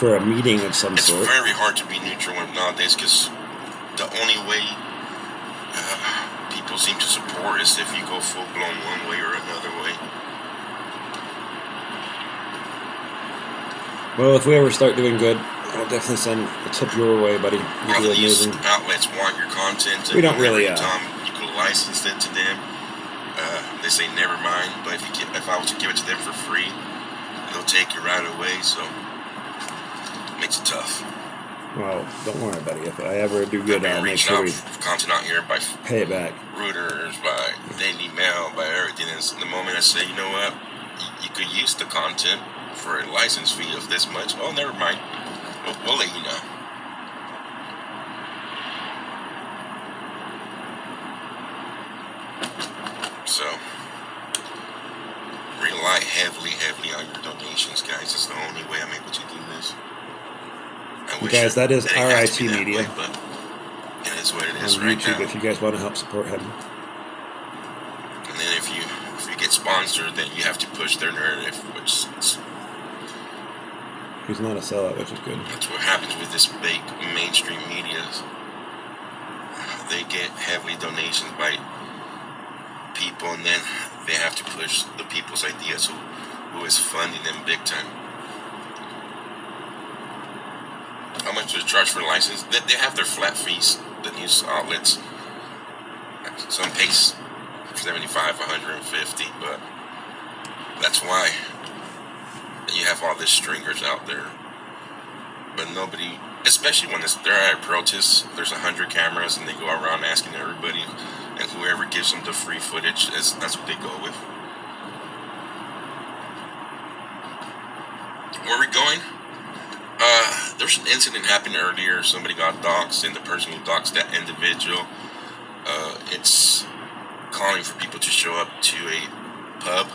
for a meeting of some sort. It's very hard to be neutral nowadays because the only way people seem to support is if you go full-blown one way or another way. Well, if we ever start doing good, I'll definitely send a tip your way, buddy. You do amazing. Outlets want your content. We don't really. Time you could license it to them. They say never mind, but if I was to give it to them for free, they'll take it right away. So it makes it tough. Well, don't worry, buddy. If I ever do good, I'll make reaching sure out we for content out here by pay it back. routers, by Daily Mail, by everything. And the moment I say, you know what, you could use the content for a license fee of this much. Oh, never mind. We'll let you know. So, rely heavily on your donations, guys. It's the only way I'm able to do this. Guys, that is RIT Media. Way, but it is what it is on right YouTube, now. if you guys want to help support him. And then if you get sponsored, then you have to push their narrative, which is, he's not a sellout, which is good. That's what happens with this big mainstream media. They get heavily donations by people, and then they have to push the people's ideas who is funding them big time. How much do they charge for a license? They have their flat fees, the news outlets. Some pay 75, 150, but that's why you have all these stringers out there. But nobody, especially when there are protests, there's 100 cameras and they go around asking everybody, and whoever gives them the free footage, that's what they go with. Where are we going? There's an incident happened earlier. Somebody got doxxed, and the person who doxxed that individual, it's calling for people to show up to a pub.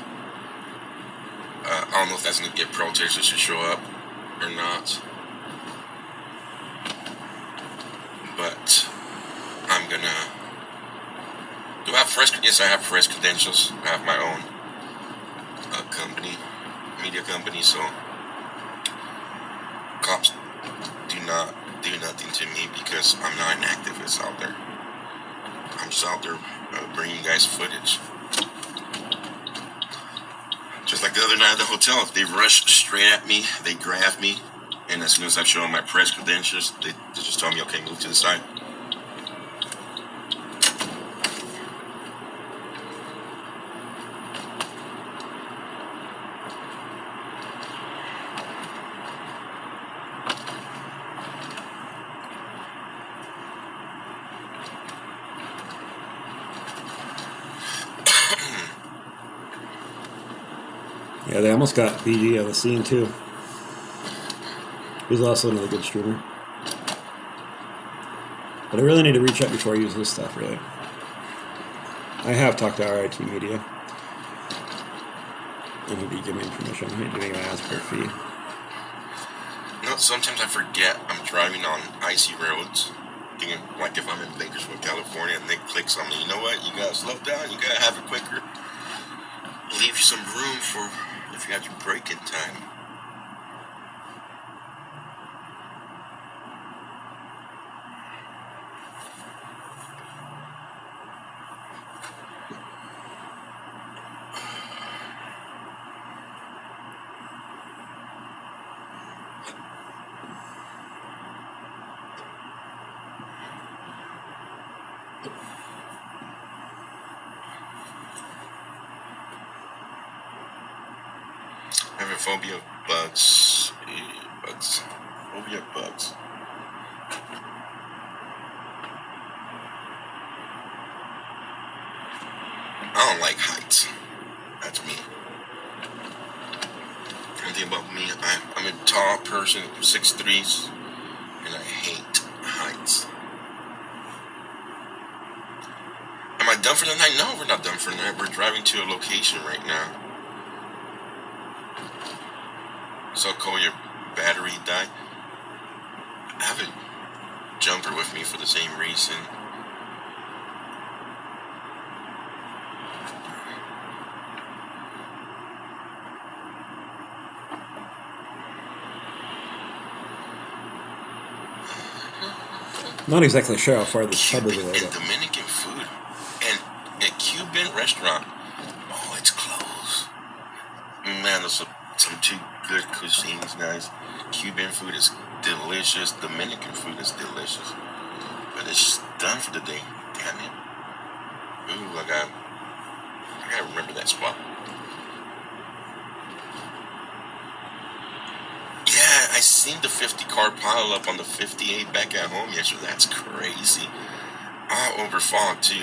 I don't know if that's going to get protesters to show up or not. But I'm going to... Do I have fresh... Yes, I have fresh credentials. I have my own company, media company, so cops do not do nothing to me because I'm not an activist out there. I'm just out there bringing you guys footage. Just like the other night at the hotel, they rushed straight at me, they grabbed me, and as soon as I showed them my press credentials, they just told me, okay, move to the side. Yeah, they almost got BG on the scene too. He's also another good streamer. But I really need to reach out before I use this stuff, really. I have talked to RIT Media. And he did give me permission. He didn't even ask for a fee. No, sometimes I forget I'm driving on icy roads. Thinking, like if I'm in Bakersfield, California, and they click something, you know what? You gotta slow down, you gotta have it quicker. Leave you some room for if you have to break in time. I have a phobia of bugs. Phobia of bugs. I don't like heights. That's me. One thing about me, I'm a tall person, 6'3", and I hate heights. Am I done for the night? No, we're not done for the night. We're driving to a location right now. So call your battery die. I have a jumper with me for the same reason. Not exactly sure how far this pub is away. And Dominican food. And a Cuban restaurant. Oh, it's closed. Man, those are some two good cuisines, guys. Cuban food is delicious. Dominican food is delicious. But it's done for the day. Damn it. Ooh, I gotta remember that spot. Yeah, I seen the 50 car pile up on the 58 back at home yesterday. That's crazy. Over fog too.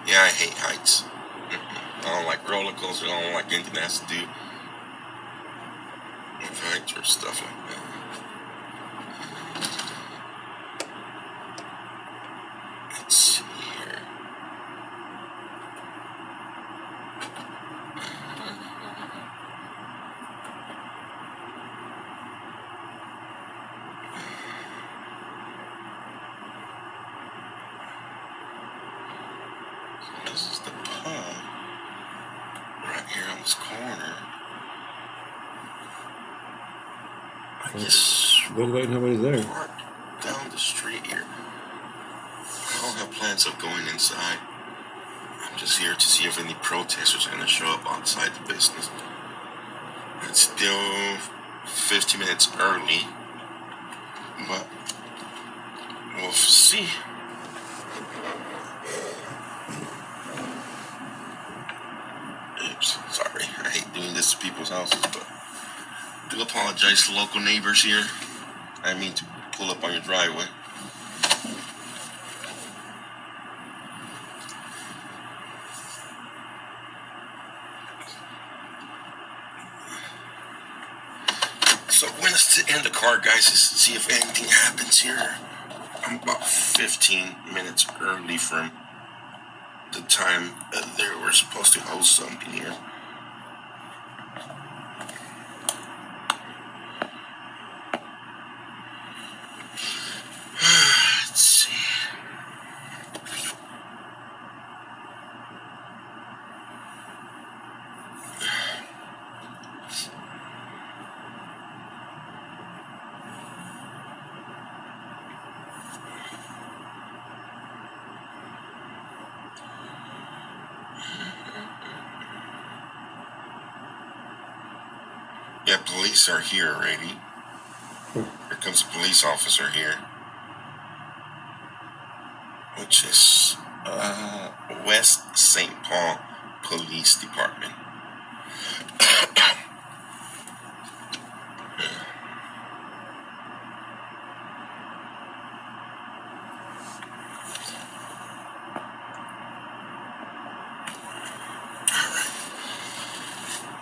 Yeah, I hate heights. I don't like roller coasters. I don't like anything that has to do with heights or stuff like that. Let's see here. So this is the pub right here on this corner. I just Look like nobody's there. parked down the street here. I don't have plans of going inside. I'm just here to see if any protesters are going to show up outside the business. It's still 50 minutes early, but we'll see. Oops, sorry. I hate doing this to people's houses, but I do apologize to local neighbors here. I mean to pull up on your driveway. So when it's to end the car, guys, is to see if anything happens here. I'm about 15 minutes early from the time they were supposed to host something here. Let's see. Yeah, police are here already. Here comes a police officer here, which is West St. Paul Police Department.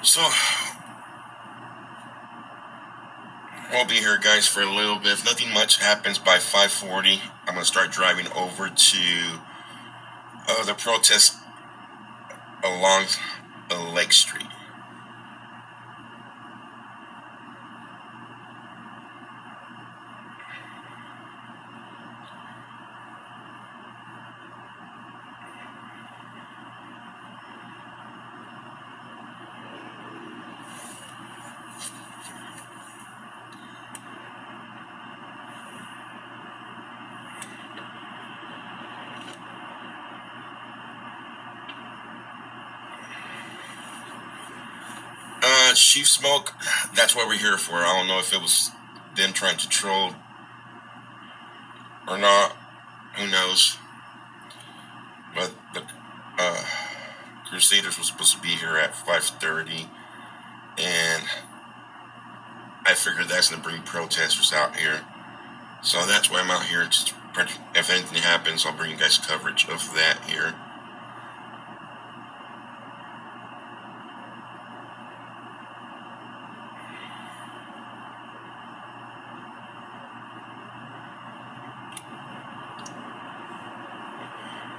So we'll be here, guys, for a little bit. If nothing much happens by 5:40, I'm gonna start driving over to the protest along Lake Street. Chief Smoke, that's what we're here for. I don't know if it was them trying to troll or not. Who knows? But the Crusaders were supposed to be here at 5:30, and I figured that's going to bring protesters out here. So that's why I'm out here. If anything happens, I'll bring you guys coverage of that here.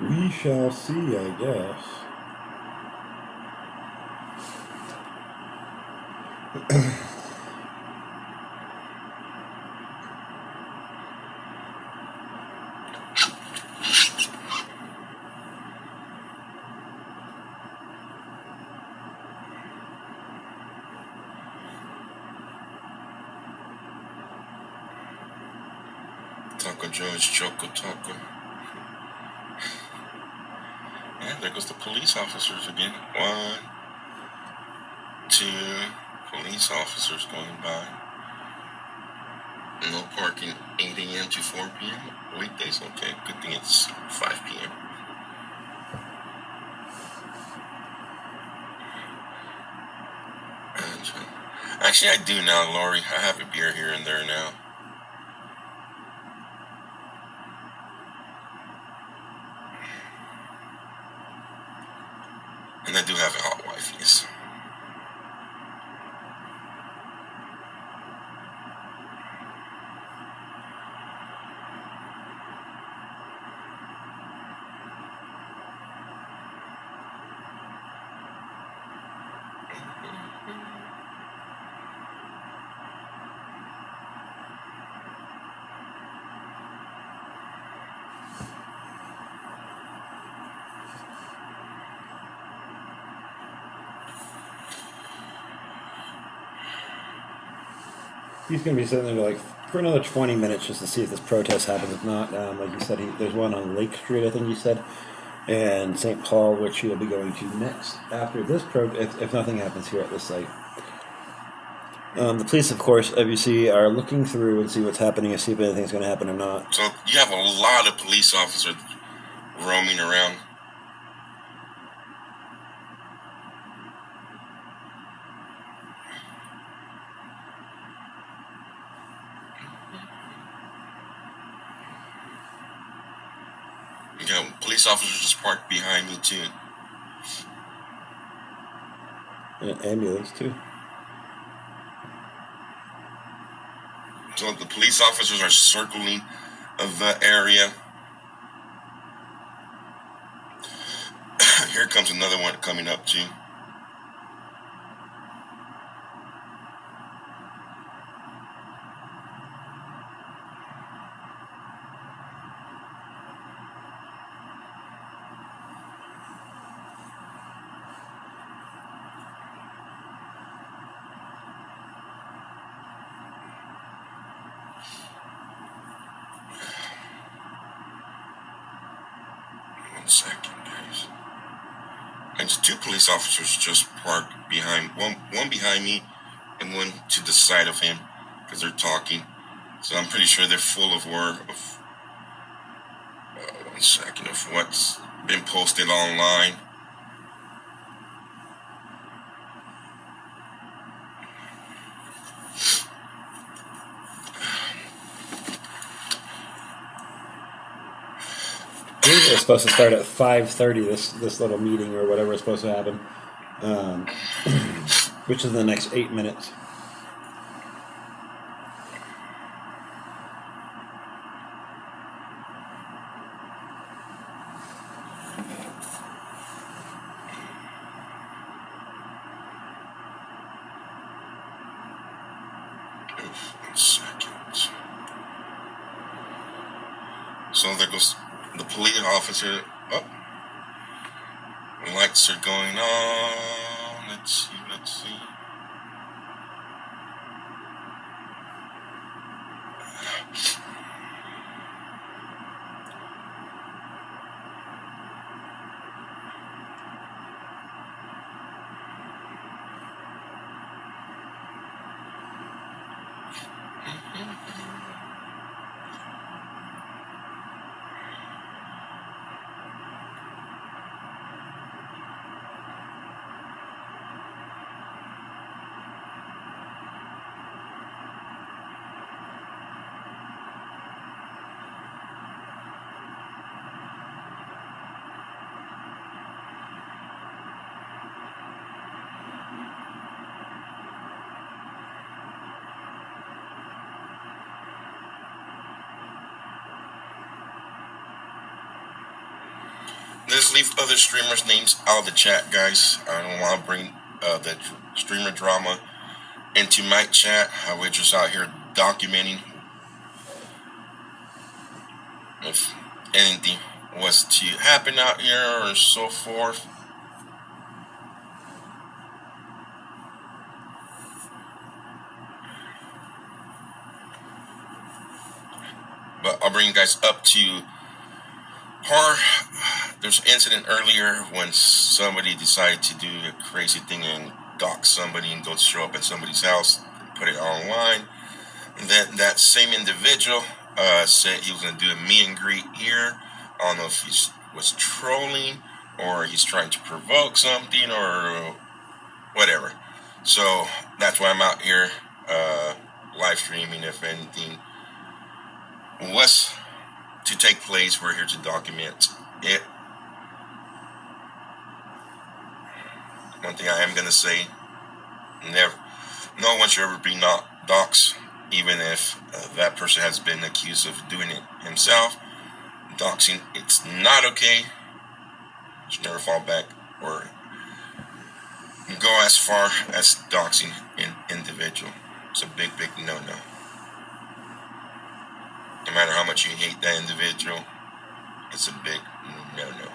We shall see, I guess. Taco Joe's Choco Taco. And there goes the police officers again. 1, 2 police officers going by. No parking 8 a.m. to 4 p.m. Weekdays, okay. Good thing it's 5 p.m. Actually, I do now, Lori. I have a beer here and there now. And I do have a hot wife, yes. He's going to be sitting there like for another 20 minutes just to see if this protest happens. If not, like you said, there's one on Lake Street, I think you said, and St. Paul, which he'll be going to next after this if nothing happens here at this site. The police, of course, as you see, are looking through and see what's happening and see if anything's going to happen or not. So you have a lot of police officers roaming around. You got police officers just parked behind me too. And an ambulance too. So the police officers are circling the area. Here comes another one coming up too. Second, guys. And two police officers just parked behind one behind me and one to the side of him because they're talking. So I'm pretty sure they're full of one second, of what's been posted online. It's supposed to start at 5:30. This little meeting or whatever is supposed to happen, which is the next 8 minutes. One second. So there goes the police officer. Oh, the lights are going on. Let's see. Let's leave other streamers' names out of the chat, guys. I don't want to bring the streamer drama into my chat. We're just out here documenting if anything was to happen out here or so forth. But I'll bring you guys up to there's an incident earlier when somebody decided to do a crazy thing and dox somebody and go show up at somebody's house and put it online. And then that same individual said he was going to do a meet and greet here. I don't know if he was trolling or he's trying to provoke something or whatever. So that's why I'm out here live streaming. If anything was to take place, we're here to document it. One thing I am going to say, no one should ever be doxxed, even if that person has been accused of doing it himself. Doxing, it's not okay. You should never fall back or go as far as doxing an individual. It's a big, big no-no. No matter how much you hate that individual, it's a big no-no.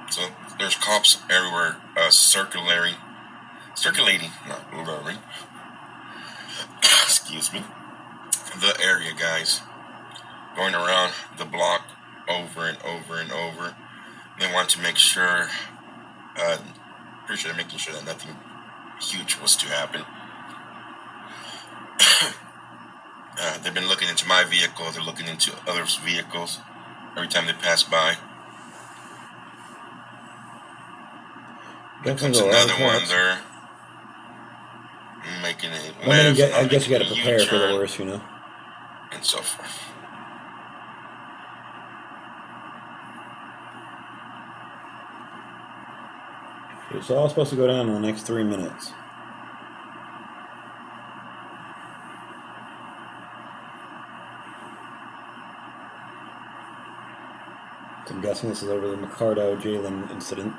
So, there's cops everywhere circulating, not blurring. Excuse me. The area, guys, going around the block over and over and over. They want to make sure, pretty sure they're making sure that nothing huge was to happen. They've been looking into my vehicle. They're looking into others' vehicles every time they pass by. There comes another one there, making it left. I guess you got to prepare for the worst, you know. And so forth. It's all supposed to go down in the next 3 minutes. So I'm guessing this is over the Ricardo Jalen incident.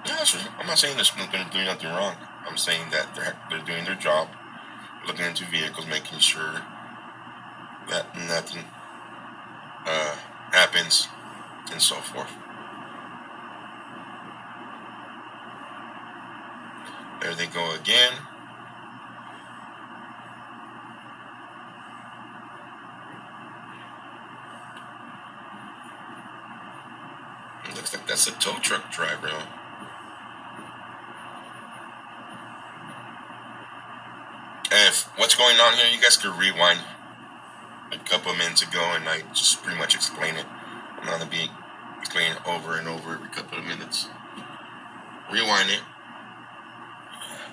Yeah, sure. I'm not saying they're doing nothing wrong. I'm saying that they're doing their job, looking into vehicles, making sure that nothing happens, and so forth. There they go again. It looks like that's a tow truck driver. And if what's going on here, you guys could rewind a couple of minutes ago, and I just pretty much explain it. I'm not going to be explaining it over and over every couple of minutes. Rewind it.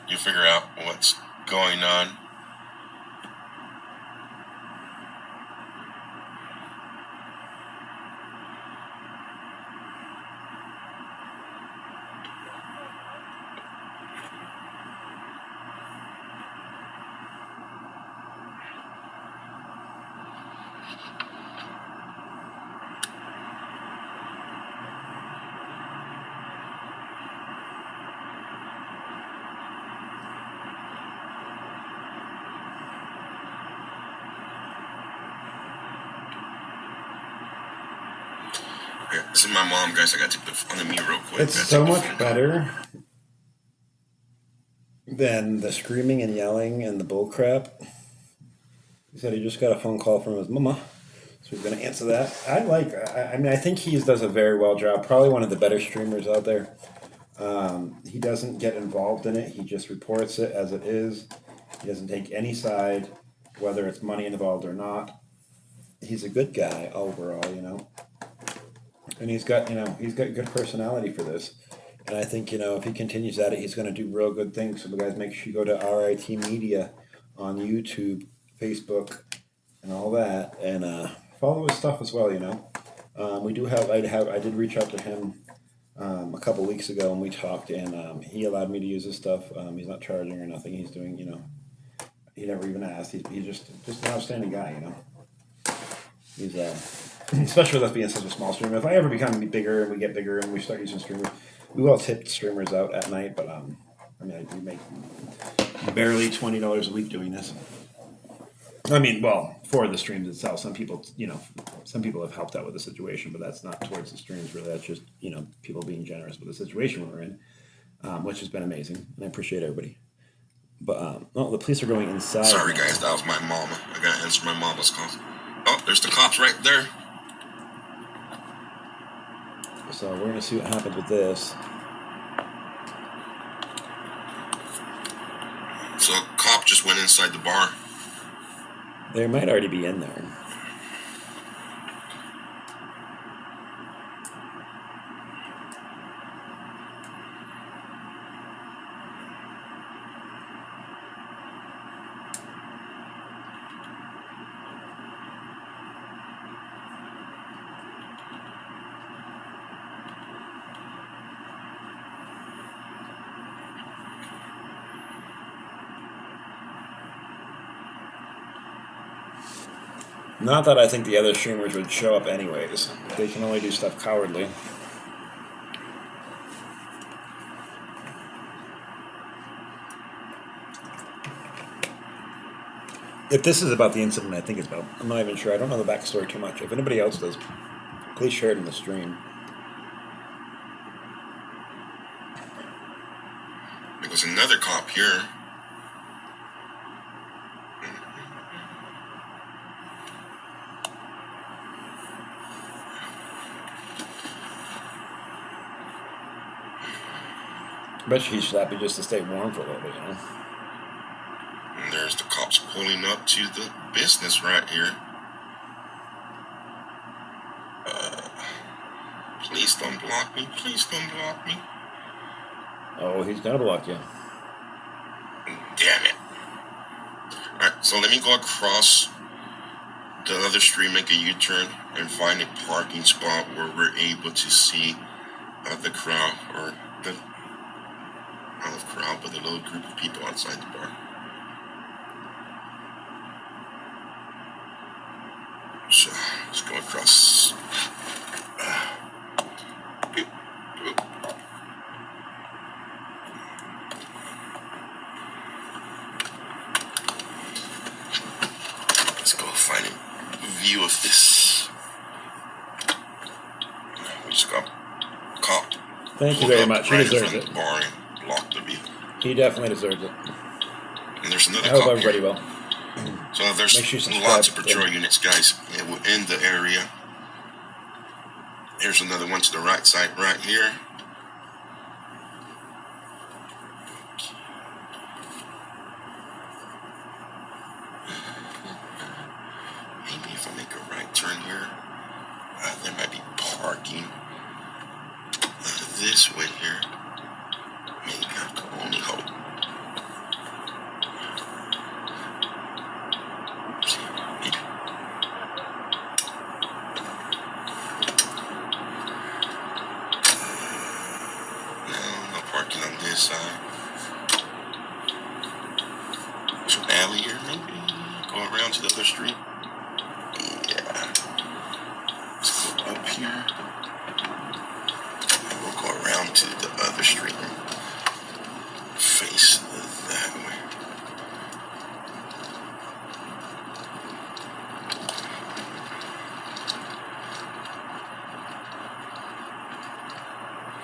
You figure out what's going on. This is my mom, guys. I got to put on the mute real quick. It's so much better than the screaming and yelling and the bull crap. He said he just got a phone call from his mama, so he's going to answer that. I think he does a very well job. Probably one of the better streamers out there. He doesn't get involved in it. He just reports it as it is. He doesn't take any side, whether it's money involved or not. He's a good guy overall, you know. And he's got good personality for this. And I think, if he continues at it, he's going to do real good things. So, guys, make sure you go to RIT Media on YouTube, Facebook, and all that, and follow his stuff as well. We do have. I did reach out to him a couple weeks ago, and we talked, and he allowed me to use his stuff. He's not charging or nothing. He's doing, he never even asked. He's just an outstanding guy, These, especially with us being such a small streamer. If I ever become bigger and we get bigger and we start using streamers, we will tip streamers out at night. But I mean, we make barely $20 a week doing this. I mean, well, for the streams itself, some people, some people have helped out with the situation, but that's not towards the streams really. That's just, people being generous with the situation we're in, which has been amazing, and I appreciate everybody. But the police are going inside. Sorry, guys, that was my mama. I gotta answer my mama's call. Oh, there's the cops right there. So we're gonna see what happens with this. So a cop just went inside the bar. They might already be in there. Not that I think the other streamers would show up anyways. They can only do stuff cowardly. If this is about the incident I think it's about, I'm not even sure. I don't know the backstory too much. If anybody else does, please share it in the stream. There was another cop here. I bet he's happy just to stay warm for a little bit, And there's the cops pulling up to the business right here. Please don't block me. Please don't block me. Oh, he's gonna block you. Damn it. Alright, so let me go across the other street, make a U-turn, and find a parking spot where we're able to see the crowd, or the not the crowd, but the little group of people outside the bar. So let's go across. Let's go find a view of this. We just got caught. Thank you very much. He deserves it. Bar and blocked the view. He definitely deserves it. And there's another I hope cop everybody here. will. So there's lots of patrol units, guys, in the area. Here's another one to the right side right here. Maybe if I make a right turn here, there might be parking this way here. Maybe I can only hope. No parking on this side. There's an alley here, maybe. Go around to the other street. Yeah. Let's go up here. And we'll go around to the other street and face that way.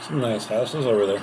Some nice houses over there.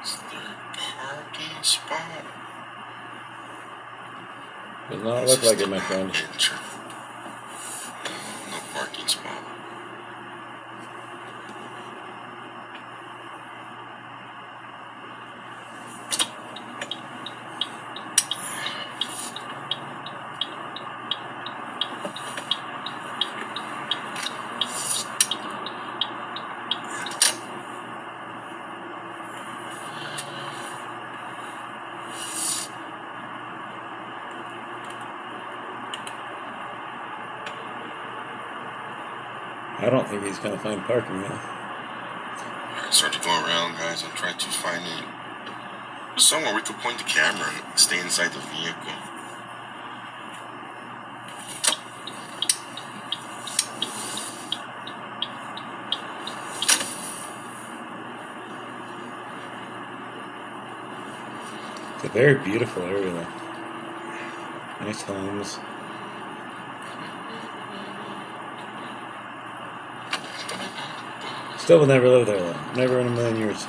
Is there a parking spot? Does not look like it, my friend. No parking spot. I don't think he's gonna find parking now. Start to go around, guys, and try to find somewhere we could point the camera and stay inside the vehicle. It's a very beautiful area, though. Nice homes. Still will never live there, though. Never in a million years.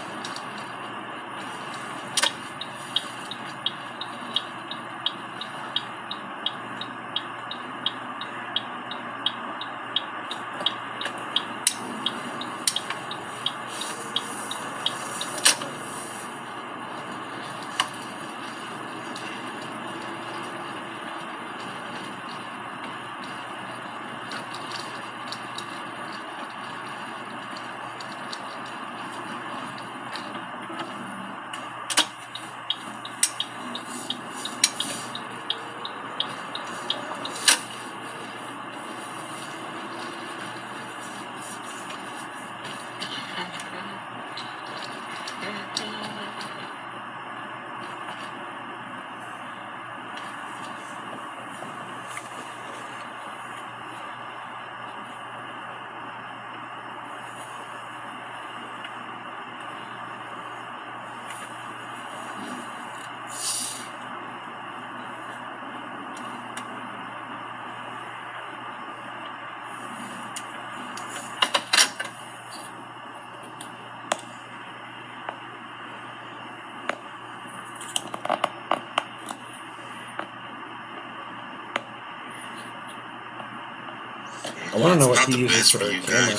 I want to know what he uses for a camera.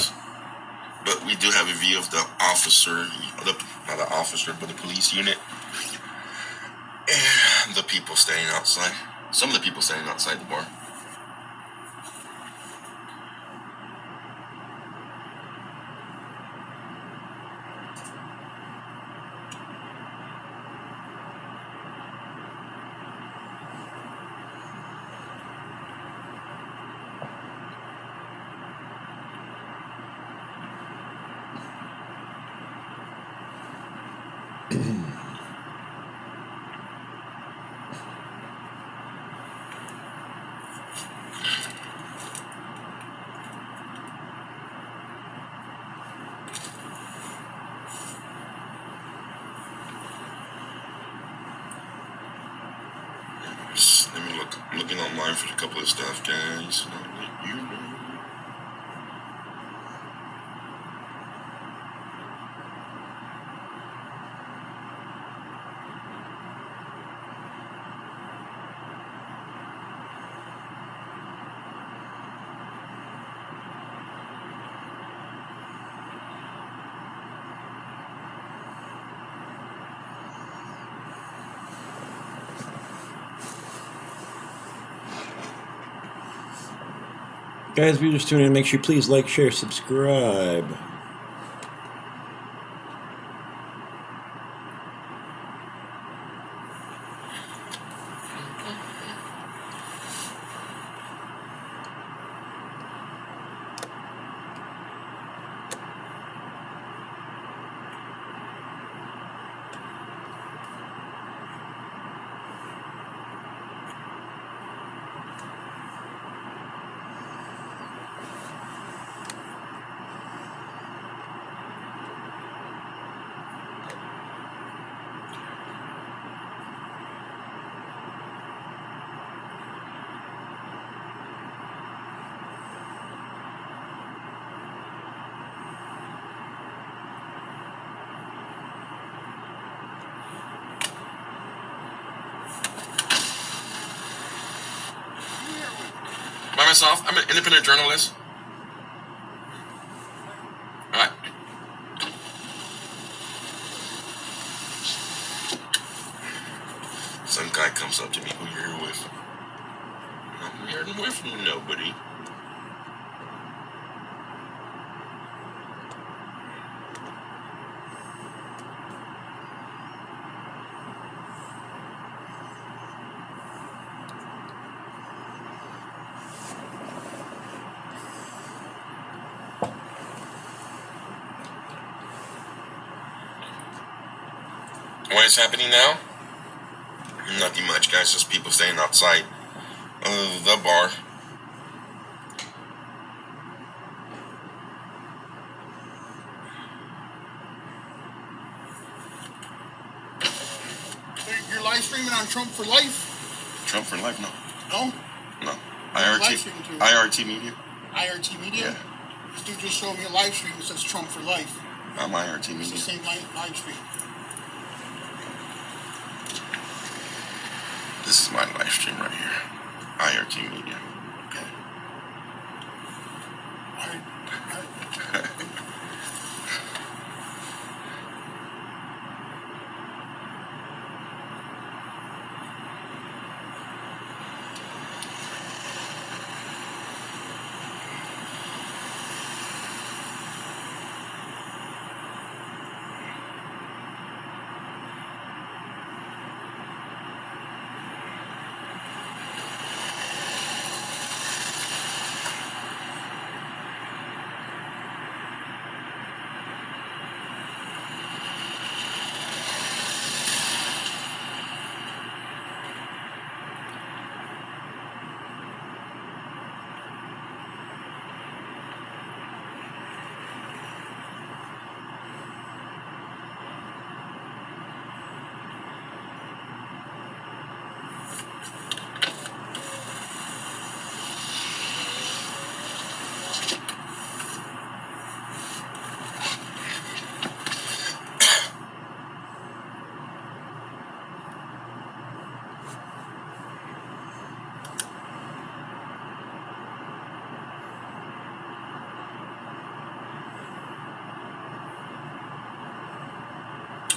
But we do have a view of the officer, not the officer, but the police unit. And the people standing outside. Some of the people standing outside the bar. Let me looking online for a couple of stuff, guys. And I'll let you know. Guys, if you're just tuning in, make sure you please like, share, subscribe. By myself, I'm an independent journalist. Alright. Some guy comes up to me, who you're here with? I'm here with nobody. What is happening now? Nothing much, guys. Just people staying outside the bar. You're live streaming on Trump for Life? Trump for Life? No. No? No. Live streaming to IRT Media. IRT Media? Yeah. This dude just showed me a live stream that says Trump for Life. I'm IRT It's the Media. same live stream. This is my live stream right here. IRT Media. Okay. All right.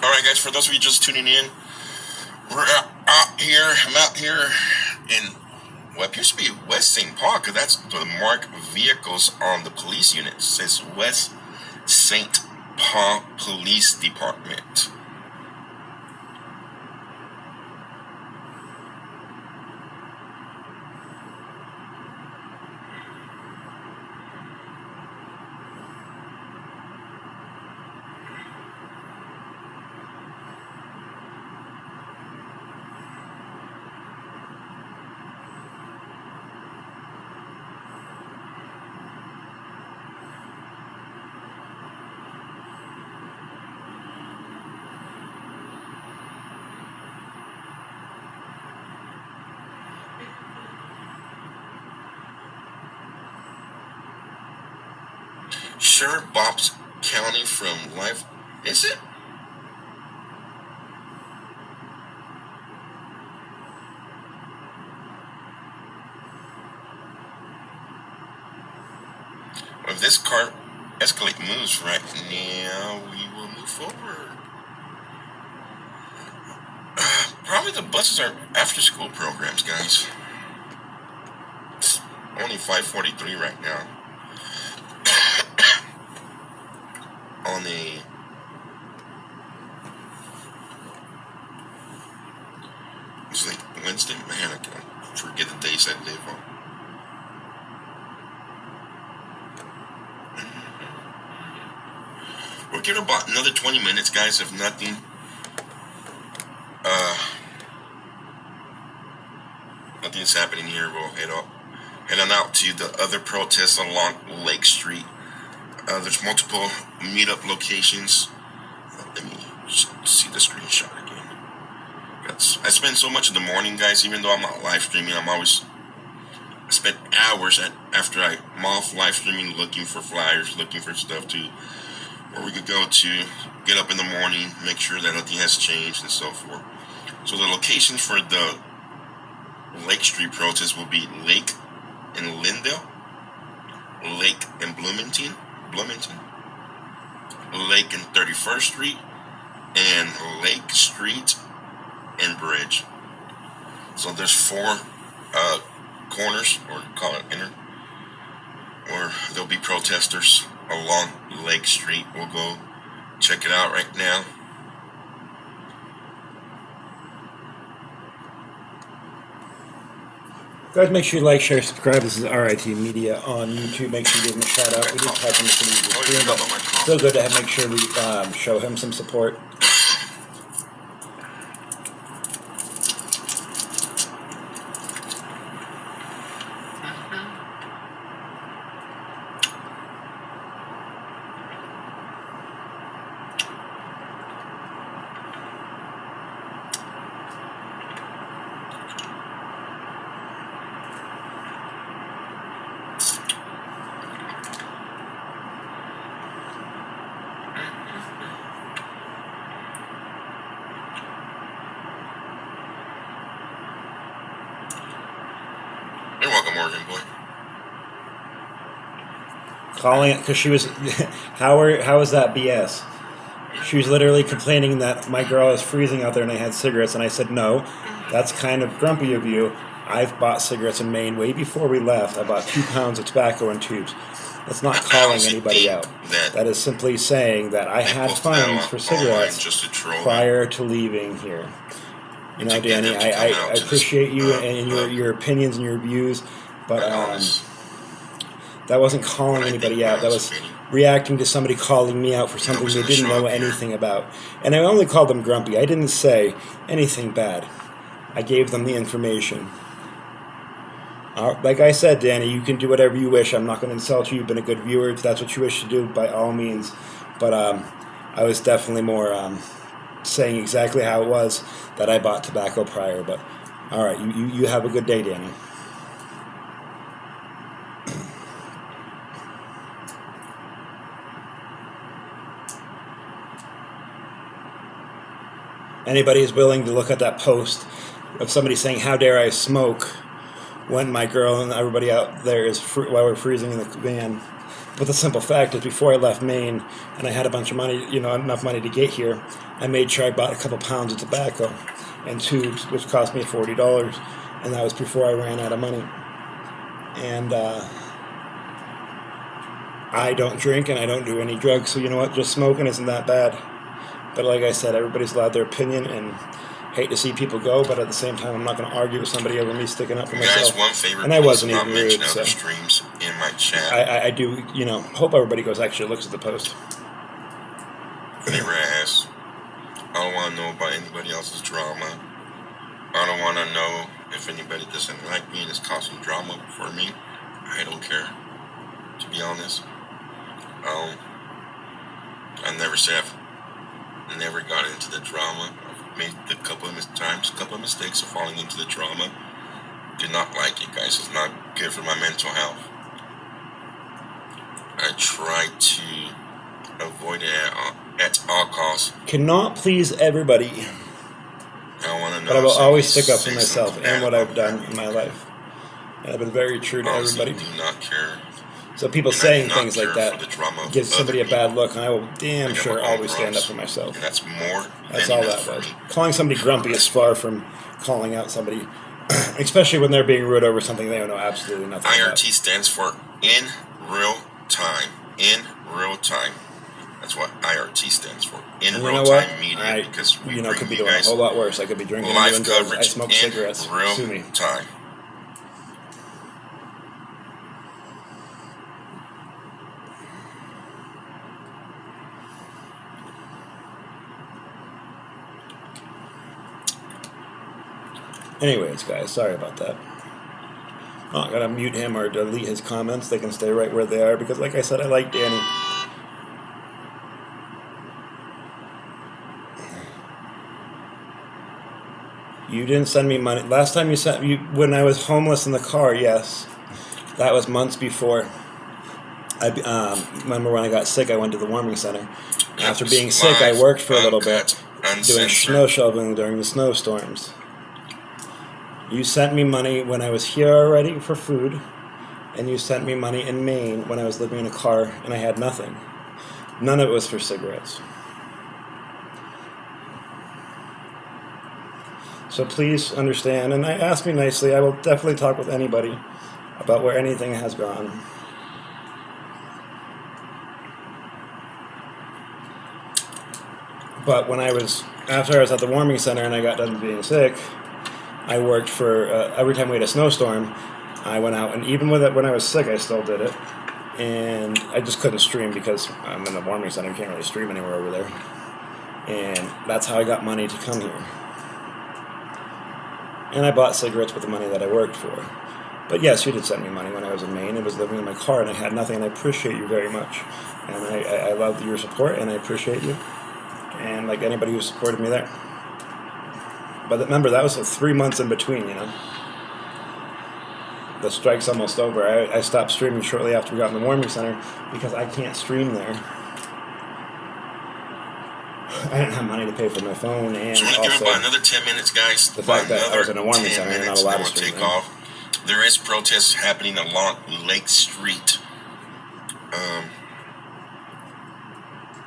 Alright, guys, for those of you just tuning in, I'm out here in what appears to be West St. Paul, because that's the marked vehicles on the police unit. It says West St. Paul Police Department. Sheriff Bob's County from life. Is it? If this car escalate moves right now, we will move forward. Probably the buses are after school programs, guys. It's only 5:43 right now. On a it's like Wednesday, man, I can't forget the days I live on. We'll give it about another 20 minutes, guys, if nothing. Nothing's happening here. We'll head on out to the other protests along Lake Street. There's multiple meetup locations. Let me see the screenshot again. I spend so much of the morning, guys, even though I'm not live streaming, I spend hours after I'm off live streaming looking for flyers, looking for stuff to where we could go to get up in the morning, make sure that nothing has changed and so forth. So the locations for the Lake Street protest will be Lake in Lindale, Lake in Bloomington, Lake in 31st Street, and Lake Street and Bridge. So there's 4 corners, or call it inner, where there'll be protesters along Lake Street. We'll go check it out right now. Guys, make sure you like, share, subscribe. This is RIT Media on YouTube. Make sure you give him a shout out. We did type him to the stream, but still good to make sure we show him some support. Morgan boy. Calling it because she was. How is that BS? She was literally complaining that my girl is freezing out there and I had cigarettes, and I said no. That's kind of grumpy of you. I've bought cigarettes in Maine way before we left. I bought 2 pounds of tobacco in tubes. That's not calling anybody out. That is simply saying that I had funds for cigarettes prior to leaving here. You know, Danny, I appreciate you and your opinions and your views, but that wasn't calling anybody out. That was reacting to somebody calling me out for something they didn't know anything about. And I only called them grumpy. I didn't say anything bad. I gave them the information. Like I said, Danny, you can do whatever you wish. I'm not going to insult you. You've been a good viewer. If that's what you wish to do, by all means. But I was definitely more saying exactly how it was that I bought tobacco prior. But all right, you have a good day, Danny. Anybody is willing to look at that post of somebody saying, "How dare I smoke?" when my girl and everybody out there is while we're freezing in the van. But the simple fact is, before I left Maine and I had a bunch of money, enough money to get here, I made sure I bought a couple pounds of tobacco and tubes, which cost me $40, and that was before I ran out of money. And I don't drink and I don't do any drugs, so you know what? Just smoking isn't that bad. But like I said, everybody's allowed their opinion, and hate to see people go, but at the same time, I'm not going to argue with somebody over me sticking up for myself. Guys, one favorite and I wasn't even rude, so streams in my chat. I do, hope everybody actually looks at the post. Favorite ass. I don't want to know about anybody else's drama. I don't want to know if anybody doesn't like me and is causing drama for me. I don't care, to be honest. I never say I've never got into the drama. I've made a couple of mistakes of falling into the drama. Do not like it, guys. It's not good for my mental health. I try to avoid it at all costs. Cannot please everybody. I want to know. But I will always stick up for myself and what I've done in my life. And I've been very true to everybody. Do not care. So people saying things like that gives somebody a bad look, and I will damn sure always stand up for myself. And that's more. That's all that was. Calling somebody grumpy is far from calling out somebody, especially when they're being rude over something they don't know absolutely nothing about. IRT stands for in real time. In real time. That's what IRT stands for. In real time media. Because we could be doing a whole lot worse. I could be drinking and doing drugs. I smoke cigarettes. Sue me. Time. Anyways, guys, sorry about that. I'm not going to mute him or delete his comments. They can stay right where they are because, like I said, I like Danny. You didn't send me money. Last time you sent me, when I was homeless in the car, yes. That was months before. I remember when I got sick, I went to the warming center. After being sick, I worked for a little bit, doing snow shoveling during the snowstorms. You sent me money when I was here already for food, and you sent me money in Maine when I was living in a car and I had nothing. None of it was for cigarettes. So please understand, and ask me nicely. I will definitely talk with anybody about where anything has gone. But after I was at the warming center and I got done being sick, I worked for, every time we had a snowstorm, I went out, and even when I was sick, I still did it. And I just couldn't stream because I'm in the warming center. You can't really stream anywhere over there. And that's how I got money to come here. And I bought cigarettes with the money that I worked for. But yes, you did send me money when I was in Maine. I was living in my car, and I had nothing, and I appreciate you very much. And I love your support, and I appreciate you. And like anybody who supported me there. But remember, that was 3 months in between, The strike's almost over. I stopped streaming shortly after we got in the warming center because I can't stream there. I didn't have money to pay for my phone, and so I'm going to give it about another 10 minutes, guys. The fact that I was in a warming center and not allowed to stream. there is protests happening along Lake Street.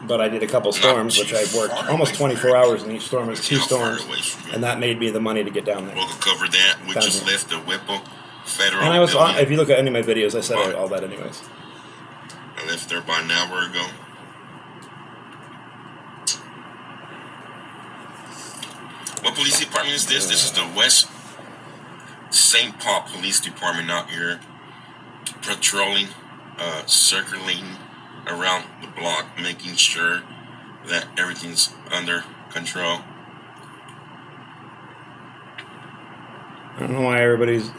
But I did a couple storms, which I worked almost 24 hours in each storm. It was 2 storms, and that made me the money to get down there. We'll cover that. We just left the Whipple Federal. And I was building. if you look at any of my videos, I said all that anyways. I left there about an hour ago. What police department is this? This is the West St. Paul Police Department out here, patrolling, circling around the block, making sure that everything's under control. I don't know why everybody's,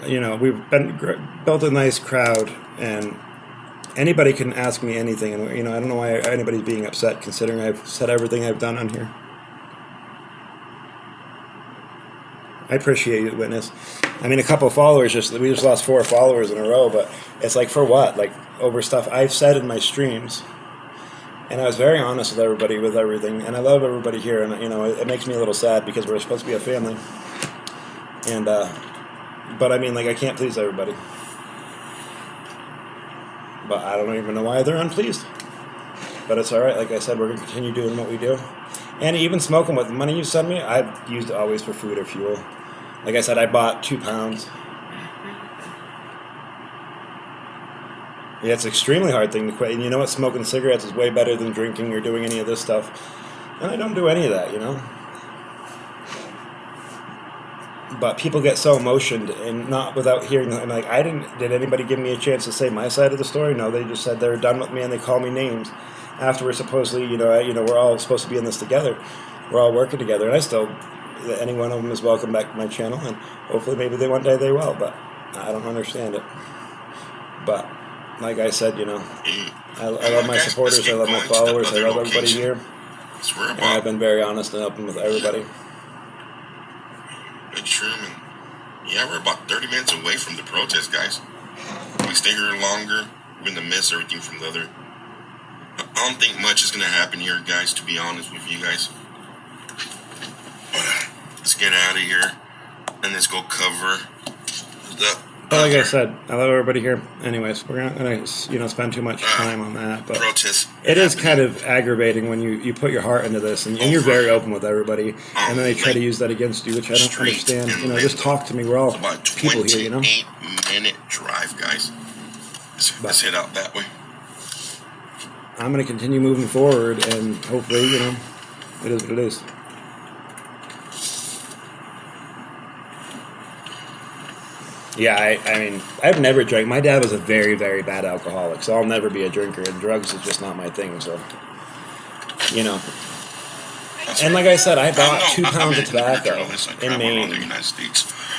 we've built a nice crowd, and anybody can ask me anything, and I don't know why anybody's being upset considering I've said everything I've done on here. I appreciate you, witness. I mean, a couple of followers, we just lost 4 followers in a row, but it's like, for what? Like, over stuff I've said in my streams. And I was very honest with everybody, with everything, and I love everybody here, and it makes me a little sad because we're supposed to be a family. And but I mean, like, I can't please everybody. But I don't even know why they're unpleased. But it's all right. Like I said, we're gonna continue doing what we do. And even smoking with the money you send me, I've used it always for food or fuel. Like I said, I bought 2 pounds. Yeah, it's an extremely hard thing to quit. And you know what? Smoking cigarettes is way better than drinking or doing any of this stuff. And I don't do any of that, But people get so emotioned, and not without hearing. I'm like, did anybody give me a chance to say my side of the story? No, they just said they're done with me, and they call me names. After we're supposedly, we're all supposed to be in this together. We're all working together, and I still, any one of them is welcome back to my channel, and hopefully maybe one day they will, but I don't understand it. But like I said, I love my supporters, I love my followers, I love everybody here, and I've been very honest and open with everybody. Big Sherman. Yeah, we're about 30 minutes away from the protest, guys. We stay here longer, we're going to miss everything from the other. I don't think much is going to happen here, guys, to be honest with you guys. Let's get out of here, and let's go cover the... But like I said, I love everybody here. Anyways, we're not going to, spend too much time on that. But it is kind of aggravating when you put your heart into this, and you're very open with everybody, and then they try to use that against you, which I don't understand. Just talk to me. We're all people here, 28-minute drive, guys. Let's head out that way. I'm going to continue moving forward, and hopefully, it is what it is. Yeah, I mean, I've never drank. My dad was a very, very bad alcoholic, so I'll never be a drinker, and drugs is just not my thing, so, And like I said, I bought 2 pounds of tobacco in Maine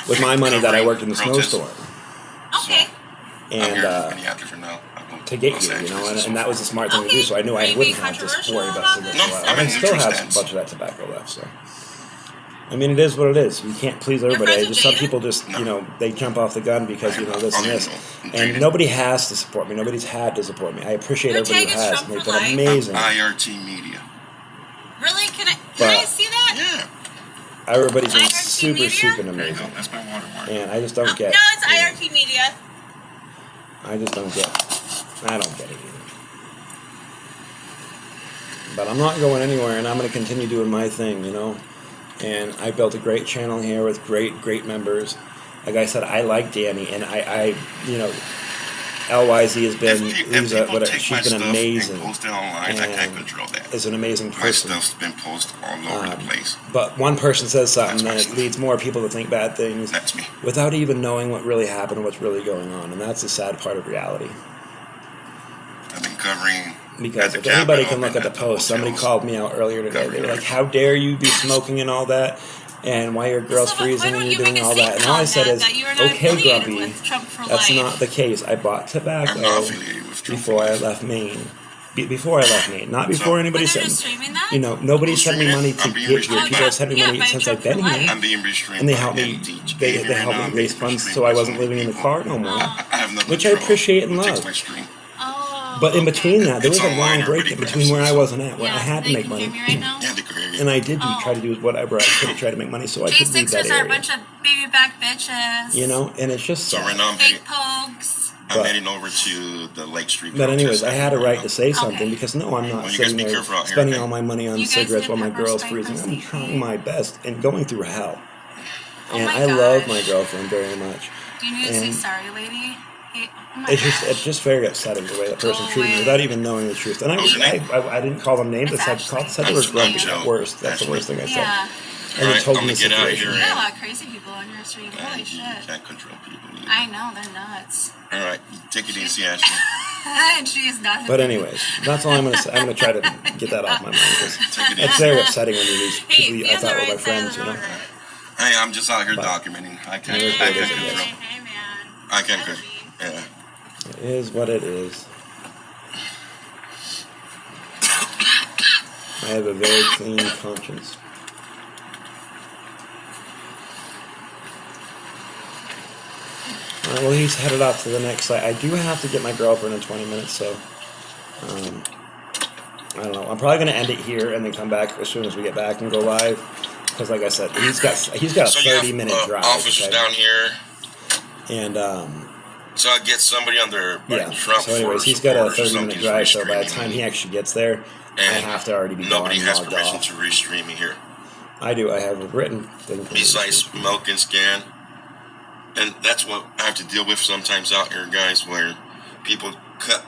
with my money that I worked in the snowstorm. Okay. And, to get you, and that was a smart thing to do, so I knew I wouldn't have to worry about cigarettes for a while. And I still have a bunch of that tobacco left, so. I mean, it is what it is. You can't please everybody. Some people just, they jump off the gun because, this and this. And nobody has to support me. Nobody's had to support me. I appreciate everybody who has, and they've been amazing. IRT Media. Really? Can I see that? Yeah. Everybody's been super amazing. That's my watermark. And I just don't get. No, it's IRT Media. I just don't get it. I don't get it either. But I'm not going anywhere, and I'm going to continue doing my thing, And I built a great channel here with great members. Like I said, I like Danny, and I LYZ has been, she's been amazing. And is an amazing person. My stuff's been posted all over the place. But one person says something, then it leads more people to think bad things. That's me. Without even knowing what really happened and what's really going on. And that's the sad part of reality. I've been covering... Because if anybody can look at the post, somebody called me out earlier today. They were like, how dare you be smoking and all that? And why your girl's freezing and you're doing all that? And all I said is, okay, Grumpy, that's not the case. I bought tobacco before I left Maine. Before I left Maine. Not before anybody sent me. Nobody sent me money to get here. People have sent me money since I've been here. And they helped me, they helped me raise funds so I wasn't living in the car no more. Which I appreciate and love. But in between that, there was a long break in between where I was and at, where I had to make money. And I did try to do whatever I could to try to make money so I could leave that J6ers are a area. bunch of baby back bitches. You know, and it's just So right now Fake pogues. I'm heading over to the Lake Street. But anyways, I had a right to say Okay. something because no, I'm not Well, you guys sitting be there careful out here, spending okay? all my money on You guys cigarettes did while my pepper girl's spray freezing. I'm pussy. trying my best and going through hell. Oh And my I love gosh. my girlfriend very much. Do you need to say And sorry, lady? Hey, oh my it's gosh. just very upsetting the way that person Go treated me away. without even knowing the truth. And What was your name? I didn't call them names. It's I Ashley. said they were Nice to grumpy meet you. at worst. That's the worst thing I said. Yeah. And he Alright, told I'm me the gonna get out of situation. here. You got a lot of crazy people on your street. Holy You shit. can't control people. Either. I know, they're nuts. All right, take it easy, Ashley. And she is not. But anyways, that's all I'm going to say. I'm going to try to get that off my mind because Take it it's easy. very upsetting when you lose Hey, people be I on the thought were right my side friends, of you the know. road, right? Hey, I'm just out here But- documenting. I can't. Hey, I hey, can't hey, control. Hey, man. I can't I love control. you. Yeah. It is what it is. I have a very clean conscience. Alright, well, he's headed off to the next site. I do have to get my girlfriend in 20 minutes, so I don't know. I'm probably going to end it here and then come back as soon as we get back and go live. Because, like I said, he's got a So you have 30-minute drive. officers okay? down here. And So I get somebody on their yeah. Trump So, anyways, he's got a 30-minute drive. So by the time he actually gets there, I have to already be gone nobody and has logged permission off. to restream me here. I do. I have a written thing. For Besides this. smoke and scan. And that's what I have to deal with sometimes out here, guys, where people cut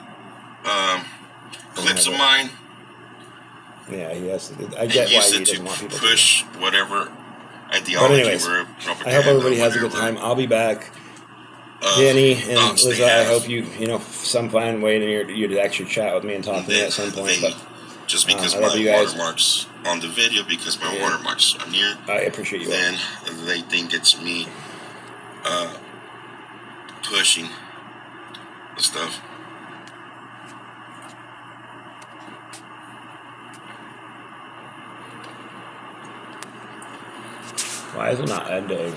clips of mine. Yeah, he has to. I get and why use he it doesn't to want people push whatever But ideology anyways, or I propaganda. hope everybody has a good whatever, time. I'll be back. Danny and thoughts they Liza, I have. hope you some fine way to you to actually chat with me and talk to me at some point. But just because I my love you guys. watermarks on the video, because my Yeah. watermarks are near, I appreciate you all. then they think it's me pushing the stuff. Why is it not ending?